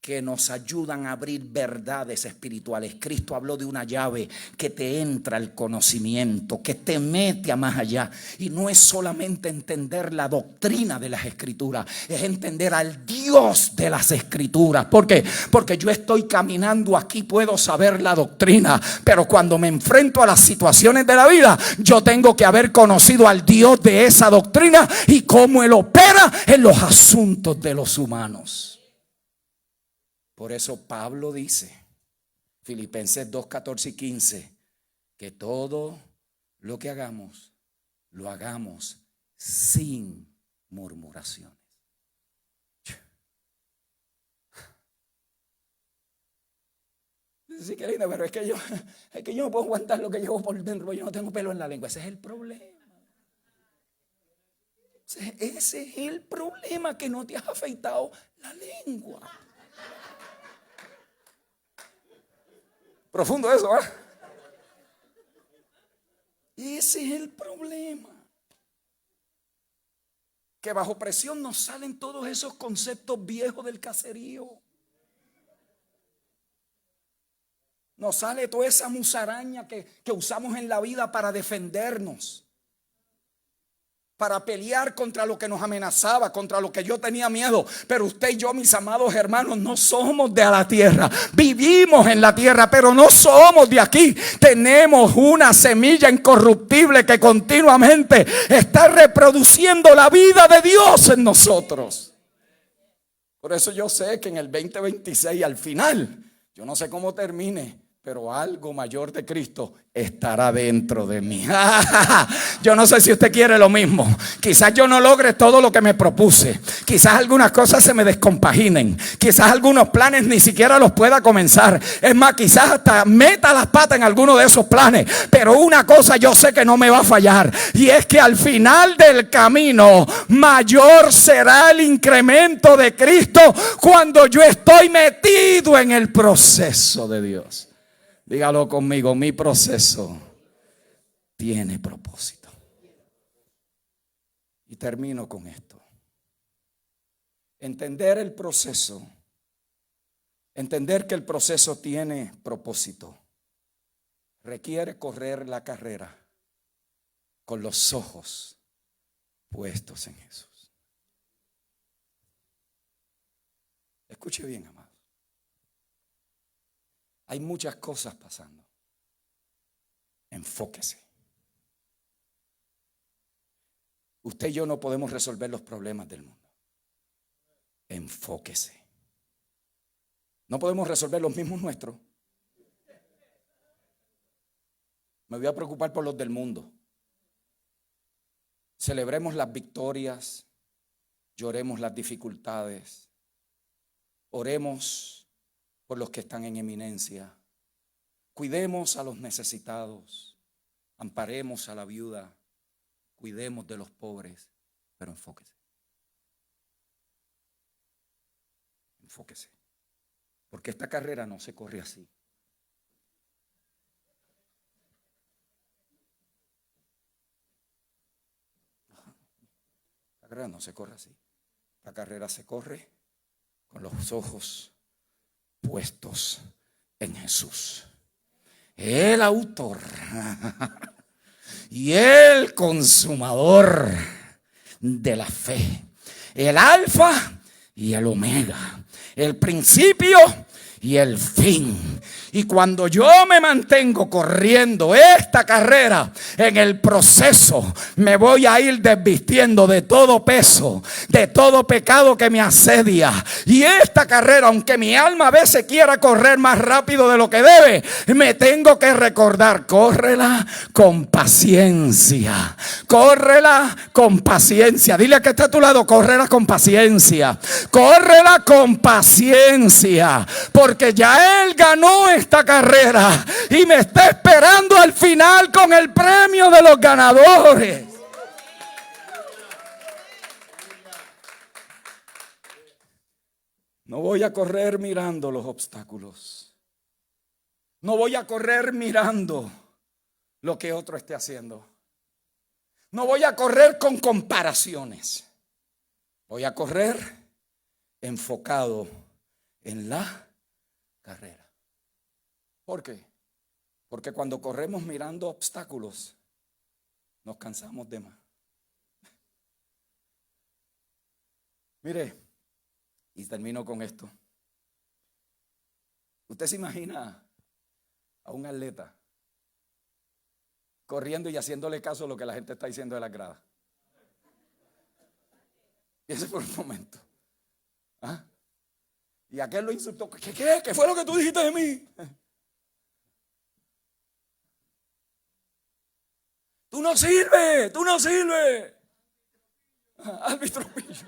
que nos ayudan a abrir verdades espirituales. Cristo habló de una llave que te entra al conocimiento, que te mete a más allá. Y no es solamente entender la doctrina de las Escrituras, es entender al Dios de las Escrituras. ¿Por qué? Porque yo estoy caminando aquí, puedo saber la doctrina, pero cuando me enfrento a las situaciones de la vida, yo tengo que haber conocido al Dios de esa doctrina y cómo Él opera en los asuntos de los humanos. Por eso Pablo dice, Filipenses 2, 14 y 15, que todo lo que hagamos, lo hagamos sin murmuraciones. Sí, qué lindo, pero es que yo no puedo aguantar lo que llevo por dentro, yo no tengo pelo en la lengua. Ese es el problema. Ese es el problema, que no te has afeitado la lengua. Profundo eso, ¿eh? Ese es el problema. Que bajo presión nos salen todos esos conceptos viejos del caserío. nos sale toda esa musaraña que usamos en la vida para defendernos, para pelear contra lo que nos amenazaba, contra lo que yo tenía miedo. Pero usted y yo, mis amados hermanos, no somos de la tierra. Vivimos en la tierra, pero no somos de aquí. Tenemos una semilla incorruptible que continuamente está reproduciendo la vida de Dios en nosotros. Por eso yo sé que en el 2026, al final, yo no sé cómo termine, pero algo mayor de Cristo estará dentro de mí. Yo no sé si usted quiere lo mismo. Quizás yo no logre todo lo que me propuse. Quizás algunas cosas se me descompaginen. Quizás algunos planes ni siquiera los pueda comenzar. Es más, quizás hasta meta las patas en alguno de esos planes. Pero una cosa yo sé que no me va a fallar. Y es que al final del camino mayor será el incremento de Cristo cuando yo estoy metido en el proceso de Dios. Dígalo conmigo, mi proceso tiene propósito. Y termino con esto. Entender el proceso, entender que el proceso tiene propósito, requiere correr la carrera con los ojos puestos en Jesús. Escuche bien, amado. Hay muchas cosas pasando. Enfóquese. Usted y yo no podemos resolver los problemas del mundo. Enfóquese. No podemos resolver los mismos nuestros. Me voy a preocupar por los del mundo. Celebremos las victorias, lloremos las dificultades, oremos por los que están en eminencia. Cuidemos a los necesitados, amparemos a la viuda, cuidemos de los pobres, pero enfóquese. Enfóquese, porque esta carrera no se corre así. La carrera no se corre así. La carrera se corre con los ojos puestos en Jesús, el autor y el consumador de la fe, el alfa y el omega, el principio y el fin. Y cuando yo me mantengo corriendo esta carrera, en el proceso me voy a ir desvistiendo de todo peso, de todo pecado que me asedia. Y esta carrera, aunque mi alma a veces quiera correr más rápido de lo que debe, me tengo que recordar: córrela con paciencia. Córrela con paciencia. Dile a que está a tu lado: córrela con paciencia. Córrela con paciencia. Porque ya Él ganó esta carrera y me está esperando al final con el premio de los ganadores. No voy a correr mirando los obstáculos. No voy a correr mirando lo que otro esté haciendo. No voy a correr con comparaciones. Voy a correr enfocado en la carrera. ¿Por qué? Porque cuando corremos mirando obstáculos, nos cansamos de más. Mire, y termino con esto. ¿Usted se imagina a un atleta corriendo y haciéndole caso a lo que la gente está diciendo de la grada? Piense por un momento. ¿Ah? Y aquel lo insultó. ¿Qué? ¿Qué fue lo que tú dijiste de mí? Tú no sirves, tú no sirves. Árbitro pillo.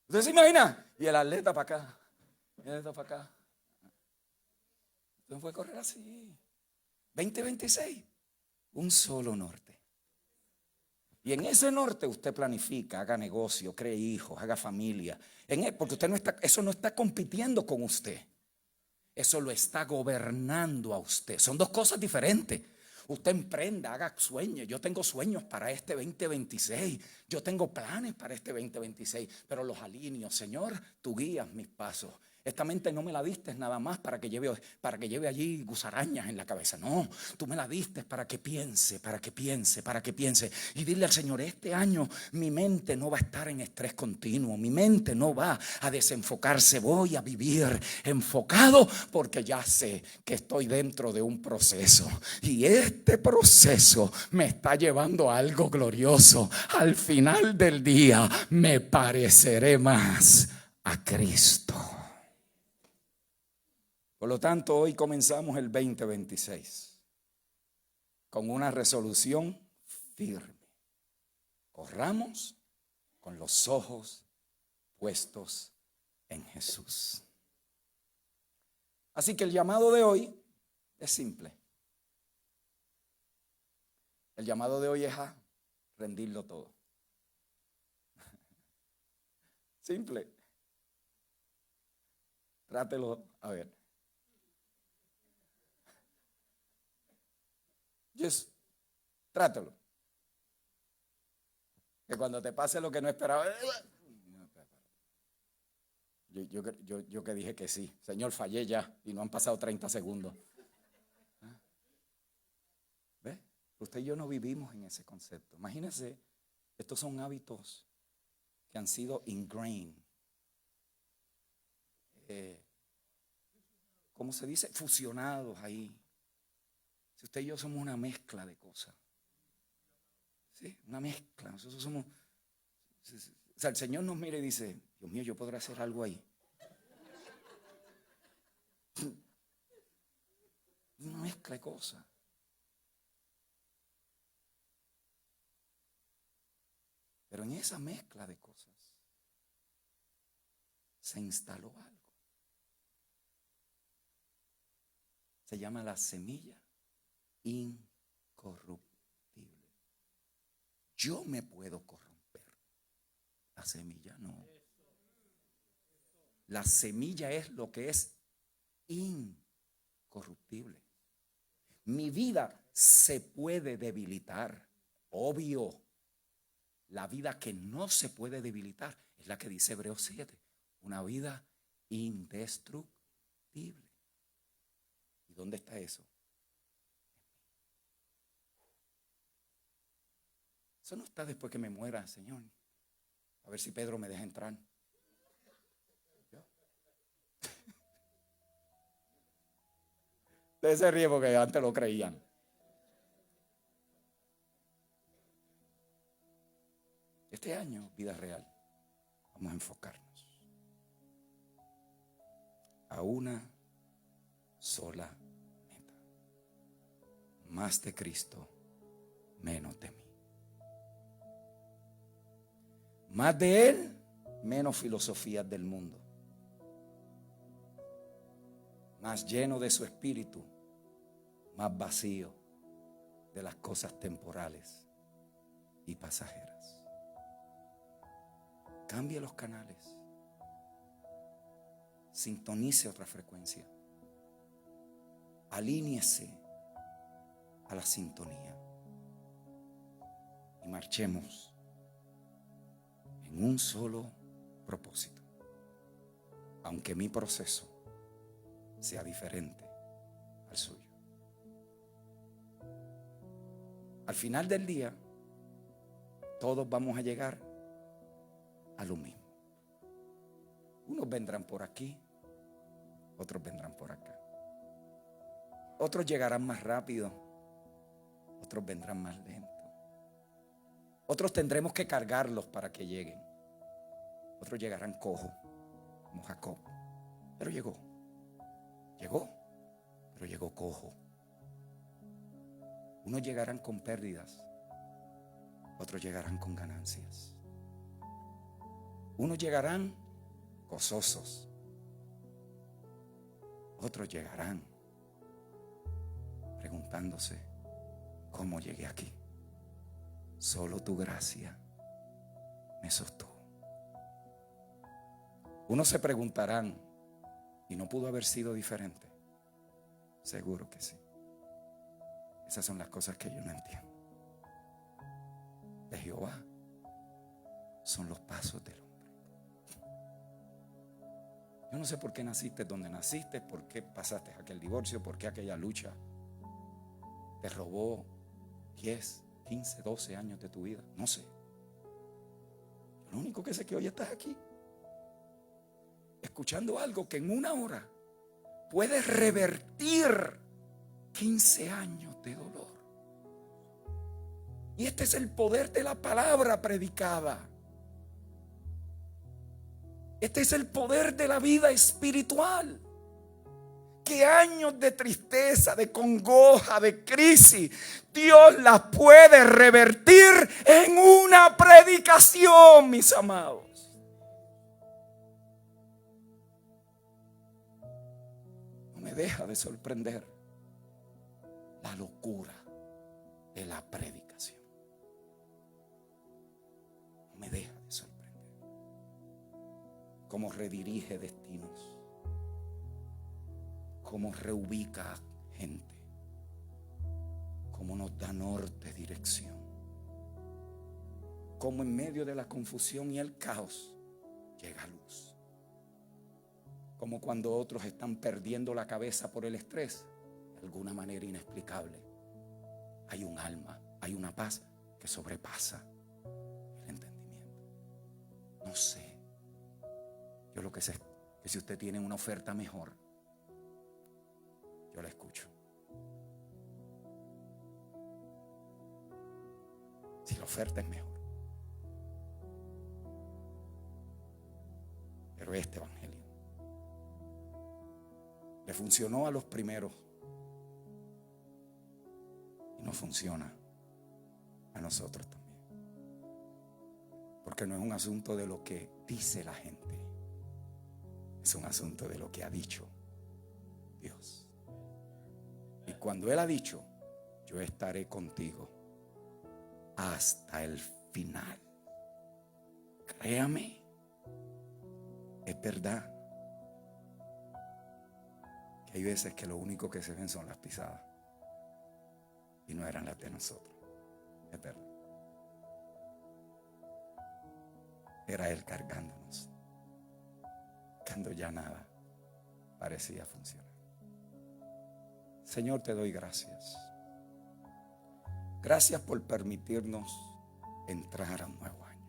¿Usted se imagina? Y el atleta para acá. Y el atleta para acá. No puede correr así. 2026. Un solo norte. Y en ese norte usted planifica, haga negocio, cree hijos, haga familia. Porque usted no está, eso no está compitiendo con usted. Eso lo está gobernando a usted. Son dos cosas diferentes. Usted emprenda, haga sueños. Yo tengo sueños para este 2026. Yo tengo planes para este 2026. Pero los alineo. Señor, tú guías mis pasos. Esta mente no me la diste nada más para que lleve allí gusarañas en la cabeza. No, tú me la diste para que piense. Y dile al Señor, este año mi mente no va a estar en estrés continuo. Mi mente no va a desenfocarse. Voy a vivir enfocado porque ya sé que estoy dentro de un proceso. Y este proceso me está llevando a algo glorioso. Al final del día me pareceré más a Cristo. Por lo tanto, hoy comenzamos el 2026 con una resolución firme. Corramos con los ojos puestos en Jesús. Así que el llamado de hoy es simple. El llamado de hoy es a rendirlo todo. Simple. Trátelo a ver. Just trátelo. Que cuando te pase lo que no esperaba. Yo que dije que sí. Señor, fallé ya y no han pasado 30 segundos. ¿Ve? Usted y yo no vivimos en ese concepto. Imagínense, estos son hábitos que han sido ingrained. ¿Cómo se dice? Fusionados ahí. Si usted y yo somos una mezcla de cosas. Sí, una mezcla. Nosotros somos. O sea, el Señor nos mira y dice: Dios mío, yo podré hacer algo ahí. Una mezcla de cosas. Pero en esa mezcla de cosas se instaló algo. Se llama la semilla incorruptible. Yo me puedo corromper. La semilla no. La semilla es lo que es incorruptible. Mi vida se puede debilitar, obvio. La vida que no se puede debilitar es la que dice Hebreos 7, una vida indestructible. ¿Y dónde está eso? Eso no está después que me muera, Señor. A ver si Pedro me deja entrar. Ustedes se ríen porque antes lo creían. Este año, vida real, vamos a enfocarnos a una sola meta. Más de Cristo, menos de mí. Más de Él, menos filosofías del mundo. Más lleno de su espíritu, más vacío de las cosas temporales y pasajeras. Cambie los canales. Sintonice otra frecuencia. Alíñese a la sintonía. Y marchemos en un solo propósito. Aunque mi proceso sea diferente al suyo. Al final del día, todos vamos a llegar a lo mismo. Unos vendrán por aquí, otros vendrán por acá. Otros llegarán más rápido, otros vendrán más lento. Otros tendremos que cargarlos para que lleguen. Otros llegarán cojos, como Jacob. Pero llegó, pero llegó cojo. Unos llegarán con pérdidas, otros llegarán con ganancias. Unos llegarán gozosos, otros llegarán preguntándose: ¿cómo llegué aquí? Solo tu gracia me sostuvo. Unos se preguntarán: ¿y no pudo haber sido diferente? Seguro que sí. Esas son las cosas que yo no entiendo. De Jehová son los pasos del hombre. Yo no sé por qué naciste donde naciste, por qué pasaste aquel divorcio, por qué aquella lucha te robó 10, 15, 12 años de tu vida. No sé. Lo único que sé es que hoy estás aquí, escuchando algo que en una hora puede revertir 15 años de dolor. Y este es el poder de la palabra predicada. Este es el poder de la vida espiritual. Que años de tristeza, de congoja, de crisis, Dios las puede revertir en una predicación, mis amados. No me deja de sorprender la locura de la predicación. No me deja de sorprender cómo redirige destinos, cómo reubica gente, cómo nos da norte, dirección, cómo en medio de la confusión y el caos llega luz, como cuando otros están perdiendo la cabeza por el estrés, de alguna manera inexplicable hay un alma, hay una paz que sobrepasa el entendimiento. No sé, yo lo que sé es que si usted tiene una oferta mejor, yo la escucho. Si la oferta es mejor. Pero este evangelio le funcionó a los primeros y nos funciona a nosotros también. Porque no es un asunto de lo que dice la gente, es un asunto de lo que ha dicho Dios. Y cuando Él ha dicho, yo estaré contigo hasta el final. Créame, es verdad que hay veces que lo único que se ven son las pisadas y no eran las de nosotros. Es verdad. Era Él cargándonos cuando ya nada parecía funcionar. Señor, te doy gracias. Gracias por permitirnos entrar a un nuevo año.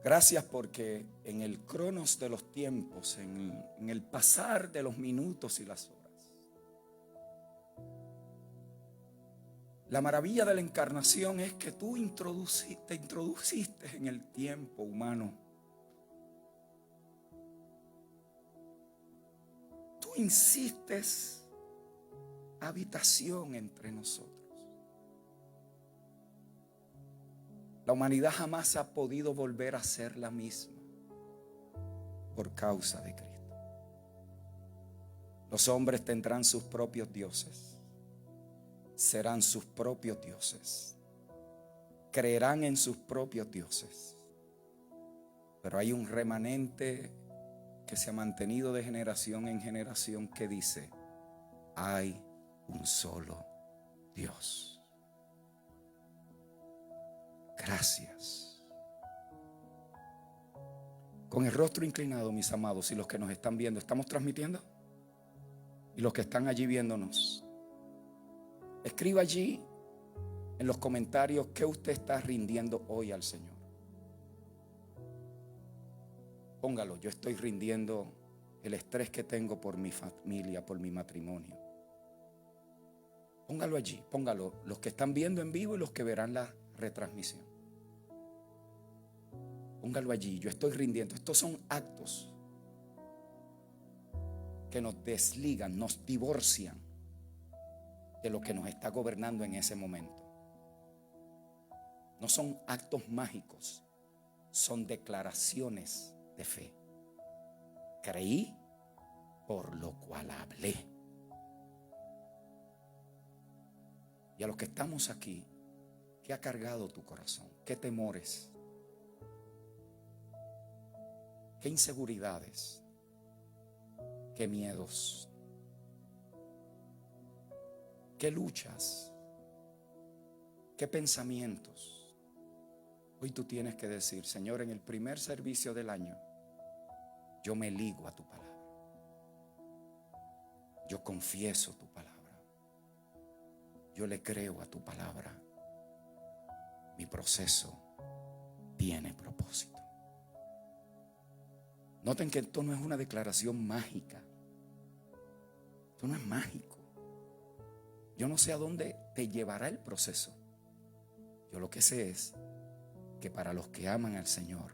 Gracias porque en el cronos de los tiempos, en el pasar de los minutos y las horas, la maravilla de la encarnación es que tú te introduciste en el tiempo humano. Tú insistes habitación entre nosotros. La humanidad jamás ha podido volver a ser la misma por causa de Cristo. Los hombres tendrán sus propios dioses, serán sus propios dioses, creerán en sus propios dioses, pero hay un remanente que se ha mantenido de generación en generación que dice: hay un solo Dios. Gracias. Con el rostro inclinado, mis amados, y los que nos están viendo, ¿estamos transmitiendo? Y los que están allí viéndonos, escriba allí en los comentarios qué usted está rindiendo hoy al Señor. Póngalo: yo estoy rindiendo el estrés que tengo por mi familia, por mi matrimonio. Póngalo allí, póngalo, los que están viendo en vivo y los que verán la retransmisión. Póngalo allí: yo estoy rindiendo. Estos son actos que nos desligan, nos divorcian de lo que nos está gobernando en ese momento. No son actos mágicos, son declaraciones de fe. Creí, por lo cual hablé. Y a los que estamos aquí, ¿qué ha cargado tu corazón? ¿Qué temores? ¿Qué inseguridades? ¿Qué miedos? ¿Qué luchas? ¿Qué pensamientos? Hoy tú tienes que decir: Señor, en el primer servicio del año yo me ligo a tu palabra. Yo confieso tu palabra. Yo le creo a tu palabra. Mi proceso tiene propósito. Noten que esto no es una declaración mágica. Esto no es mágico. Yo no sé a dónde te llevará el proceso. Yo lo que sé es que para los que aman al Señor,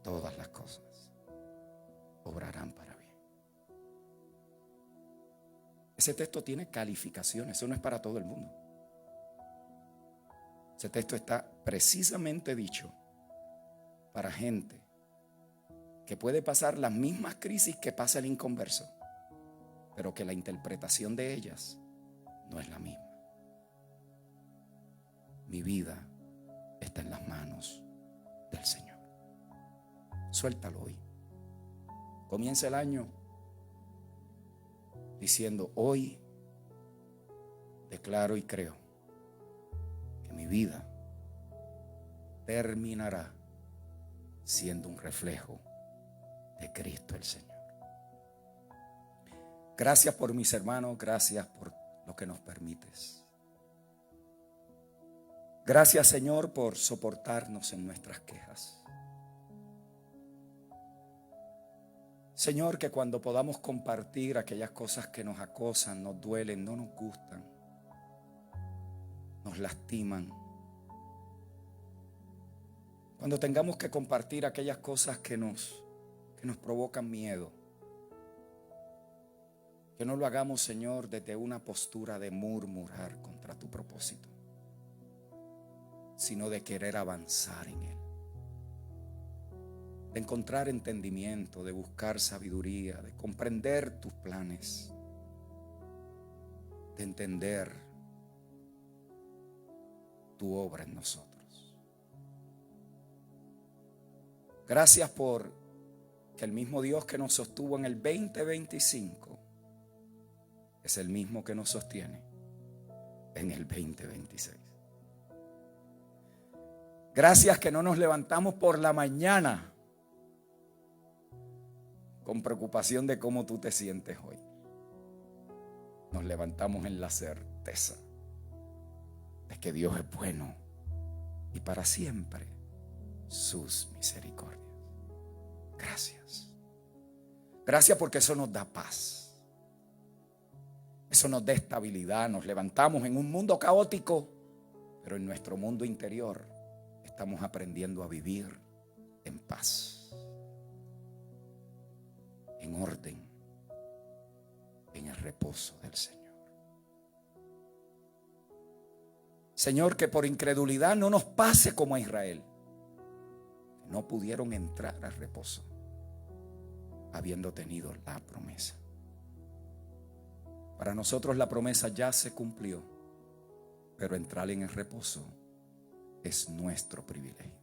todas las cosas obrarán para bien. Ese texto tiene calificaciones. Eso no es para todo el mundo. Ese texto está precisamente dicho para gente que puede pasar las mismas crisis que pasa el inconverso, pero que la interpretación de ellas no es la misma. Mi vida está en las manos del Señor. Suéltalo hoy. Comienza el año diciendo: hoy declaro y creo que mi vida terminará siendo un reflejo de Cristo el Señor. Gracias por mis hermanos, gracias por lo que nos permites. Gracias, Señor, por soportarnos en nuestras quejas. Señor, que cuando podamos compartir aquellas cosas que nos acosan, nos duelen, no nos gustan, nos lastiman, cuando tengamos que compartir aquellas cosas que nos provocan miedo, que no lo hagamos, Señor, desde una postura de murmurar contra tu propósito, sino de querer avanzar en él, de encontrar entendimiento, de buscar sabiduría, de comprender tus planes, de entender tu obra en nosotros. Gracias por que el mismo Dios que nos sostuvo en el 2025 es el mismo que nos sostiene en el 2026. Gracias que no nos levantamos por la mañana con preocupación de cómo tú te sientes hoy. Nos levantamos en la certeza de que Dios es bueno y para siempre sus misericordias. Gracias. Gracias porque eso nos da paz. Eso nos da estabilidad. Nos levantamos en un mundo caótico, pero en nuestro mundo interior estamos aprendiendo a vivir en paz, en orden, en el reposo del Señor. Señor, que por incredulidad no nos pase como a Israel, que no pudieron entrar al reposo habiendo tenido la promesa. Para nosotros la promesa ya se cumplió, pero entrar en el reposo es nuestro privilegio.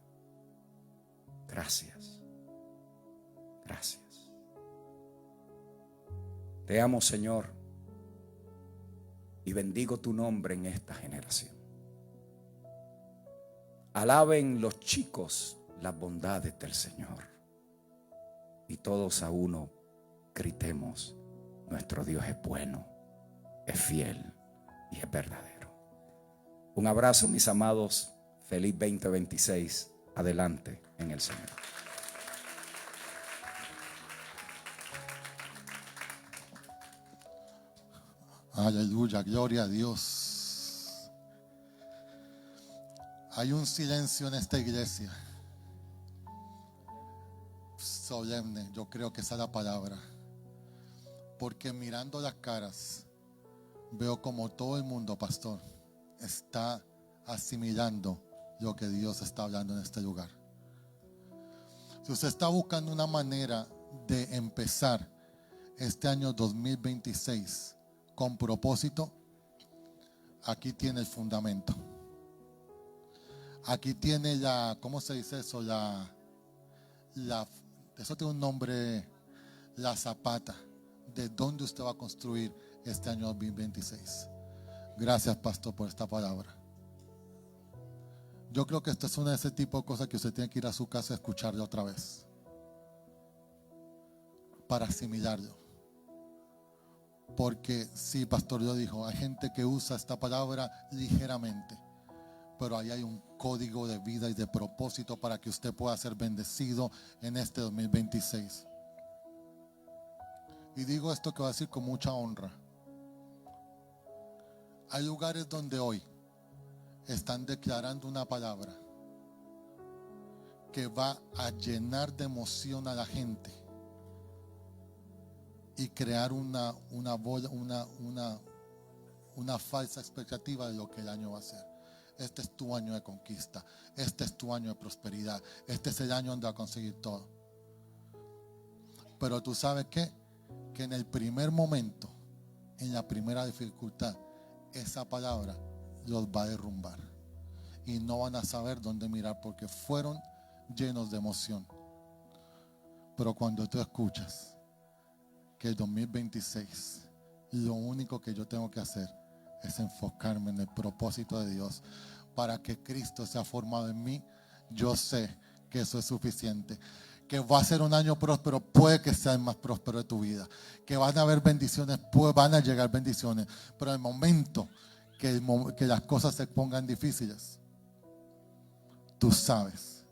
Gracias. Gracias. Te amo, Señor, y bendigo tu nombre en esta generación. Alaben los chicos las bondades del Señor, y todos a uno gritemos: nuestro Dios es bueno, es fiel y es verdadero. Un abrazo, mis amados. Feliz 2026. Adelante en el Señor. Aleluya, gloria a Dios. Hay un silencio en esta iglesia solemne, yo creo que esa es la palabra, porque mirando las caras veo como todo el mundo, pastor, está asimilando lo que Dios está hablando en este lugar. Si usted está buscando una manera de empezar este año 2026 con propósito, aquí tiene el fundamento. Aquí tiene la, ¿cómo se dice eso? Eso tiene un nombre, la zapata de dónde usted va a construir este año 2026. Gracias, pastor, por esta palabra. Yo creo que esta es una de ese tipo de cosas que usted tiene que ir a su casa a escucharla otra vez. para asimilarlo. Porque sí, pastor, yo dijo, hay gente que usa esta palabra ligeramente, pero ahí hay un código de vida y de propósito para que usted pueda ser bendecido en este 2026. Y digo esto que voy a decir con mucha honra. Hay lugares donde hoy están declarando una palabra que va a llenar de emoción a la gente y crear una falsa expectativa de lo que el año va a ser. Este es tu año de conquista, este es tu año de prosperidad, este es el año donde vas a conseguir todo. Pero tú sabes qué, que en el primer momento, en la primera dificultad, esa palabra los va a derrumbar y no van a saber dónde mirar porque fueron llenos de emoción. Pero cuando tú escuchas que el 2026, lo único que yo tengo que hacer es enfocarme en el propósito de Dios para que Cristo sea formado en mí, yo sé que eso es suficiente. Que va a ser un año próspero, puede que sea el más próspero de tu vida. Que van a haber bendiciones, van a llegar bendiciones. Pero el momento que las cosas se pongan difíciles, tú sabes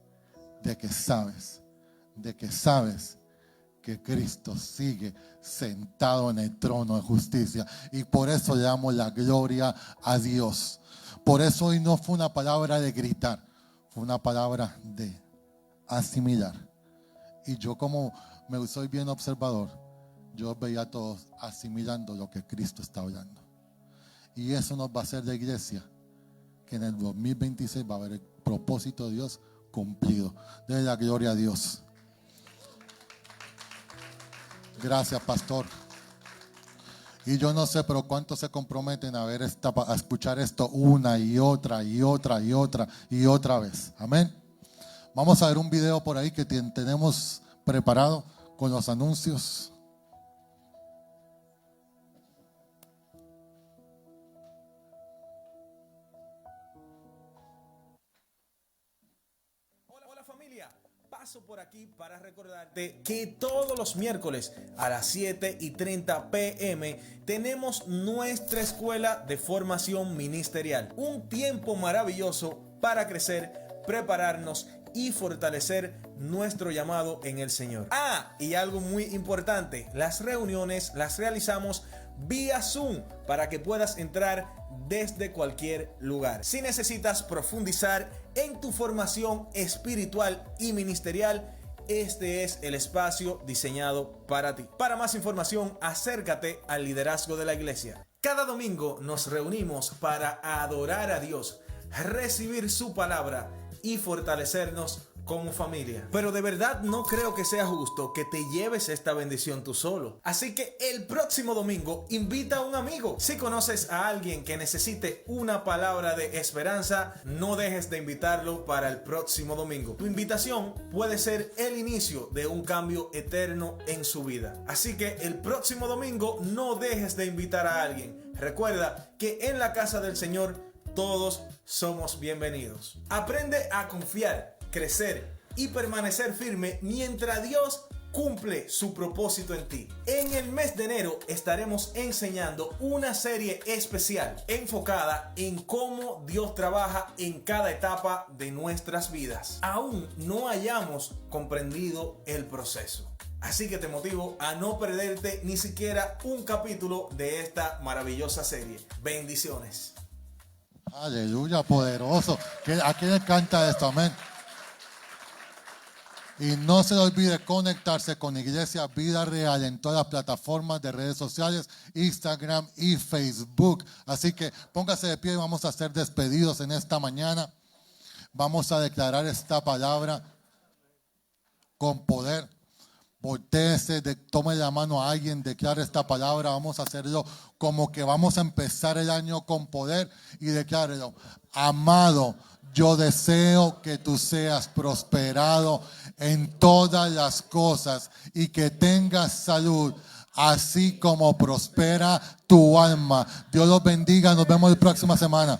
que Cristo sigue sentado en el trono de justicia. Y por eso le damos la gloria a Dios. Por eso hoy no fue una palabra de gritar, fue una palabra de asimilar. Y yo, como me soy bien observador, yo veía a todos asimilando lo que Cristo está hablando. Y eso nos va a hacer la iglesia que en el 2026 va a haber el propósito de Dios cumplido. Denle la gloria a Dios. Gracias, pastor. Y yo no sé, pero cuántos se comprometen a escuchar esto una y otra vez. Amén. Vamos a ver un video por ahí que tenemos preparado con los anuncios. Hola familia, paso por aquí para recordarte que todos los miércoles a las 7:30 p.m. tenemos nuestra escuela de formación ministerial. Un tiempo maravilloso para crecer, prepararnos y fortalecer nuestro llamado en el Señor. Y algo muy importante, las reuniones las realizamos vía Zoom para que puedas entrar desde cualquier lugar. Si necesitas profundizar en tu formación espiritual y ministerial, este es el espacio diseñado para ti. Para más información, acércate al liderazgo de la iglesia. Cada domingo nos reunimos para adorar a Dios, recibir su palabra y fortalecernos como familia. Pero de verdad no creo que sea justo que te lleves esta bendición tú solo. Así que el próximo domingo invita a un amigo. Si conoces a alguien que necesite una palabra de esperanza, no dejes de invitarlo para el próximo domingo. Tu invitación puede ser el inicio de un cambio eterno en su vida. Así que el próximo domingo no dejes de invitar a alguien. Recuerda que en la casa del Señor todos somos bienvenidos. Aprende a confiar, crecer y permanecer firme mientras Dios cumple su propósito en ti. En el mes de enero estaremos enseñando una serie especial enfocada en cómo Dios trabaja en cada etapa de nuestras vidas. Aún no hayamos comprendido el proceso. Así que te motivo a no perderte ni siquiera un capítulo de esta maravillosa serie. Bendiciones. Aleluya, poderoso. ¿A quién le encanta esto? Amén. Y no se le olvide conectarse con Iglesia Vida Real en todas las plataformas de redes sociales, Instagram y Facebook. Así que póngase de pie y vamos a ser despedidos en esta mañana. Vamos a declarar esta palabra con poder. Voltéese, tome la mano a alguien, declare esta palabra. Vamos a hacerlo como que vamos a empezar el año con poder y declárelo. Amado, yo deseo que tú seas prosperado en todas las cosas y que tengas salud, así como prospera tu alma. Dios los bendiga. Nos vemos la próxima semana.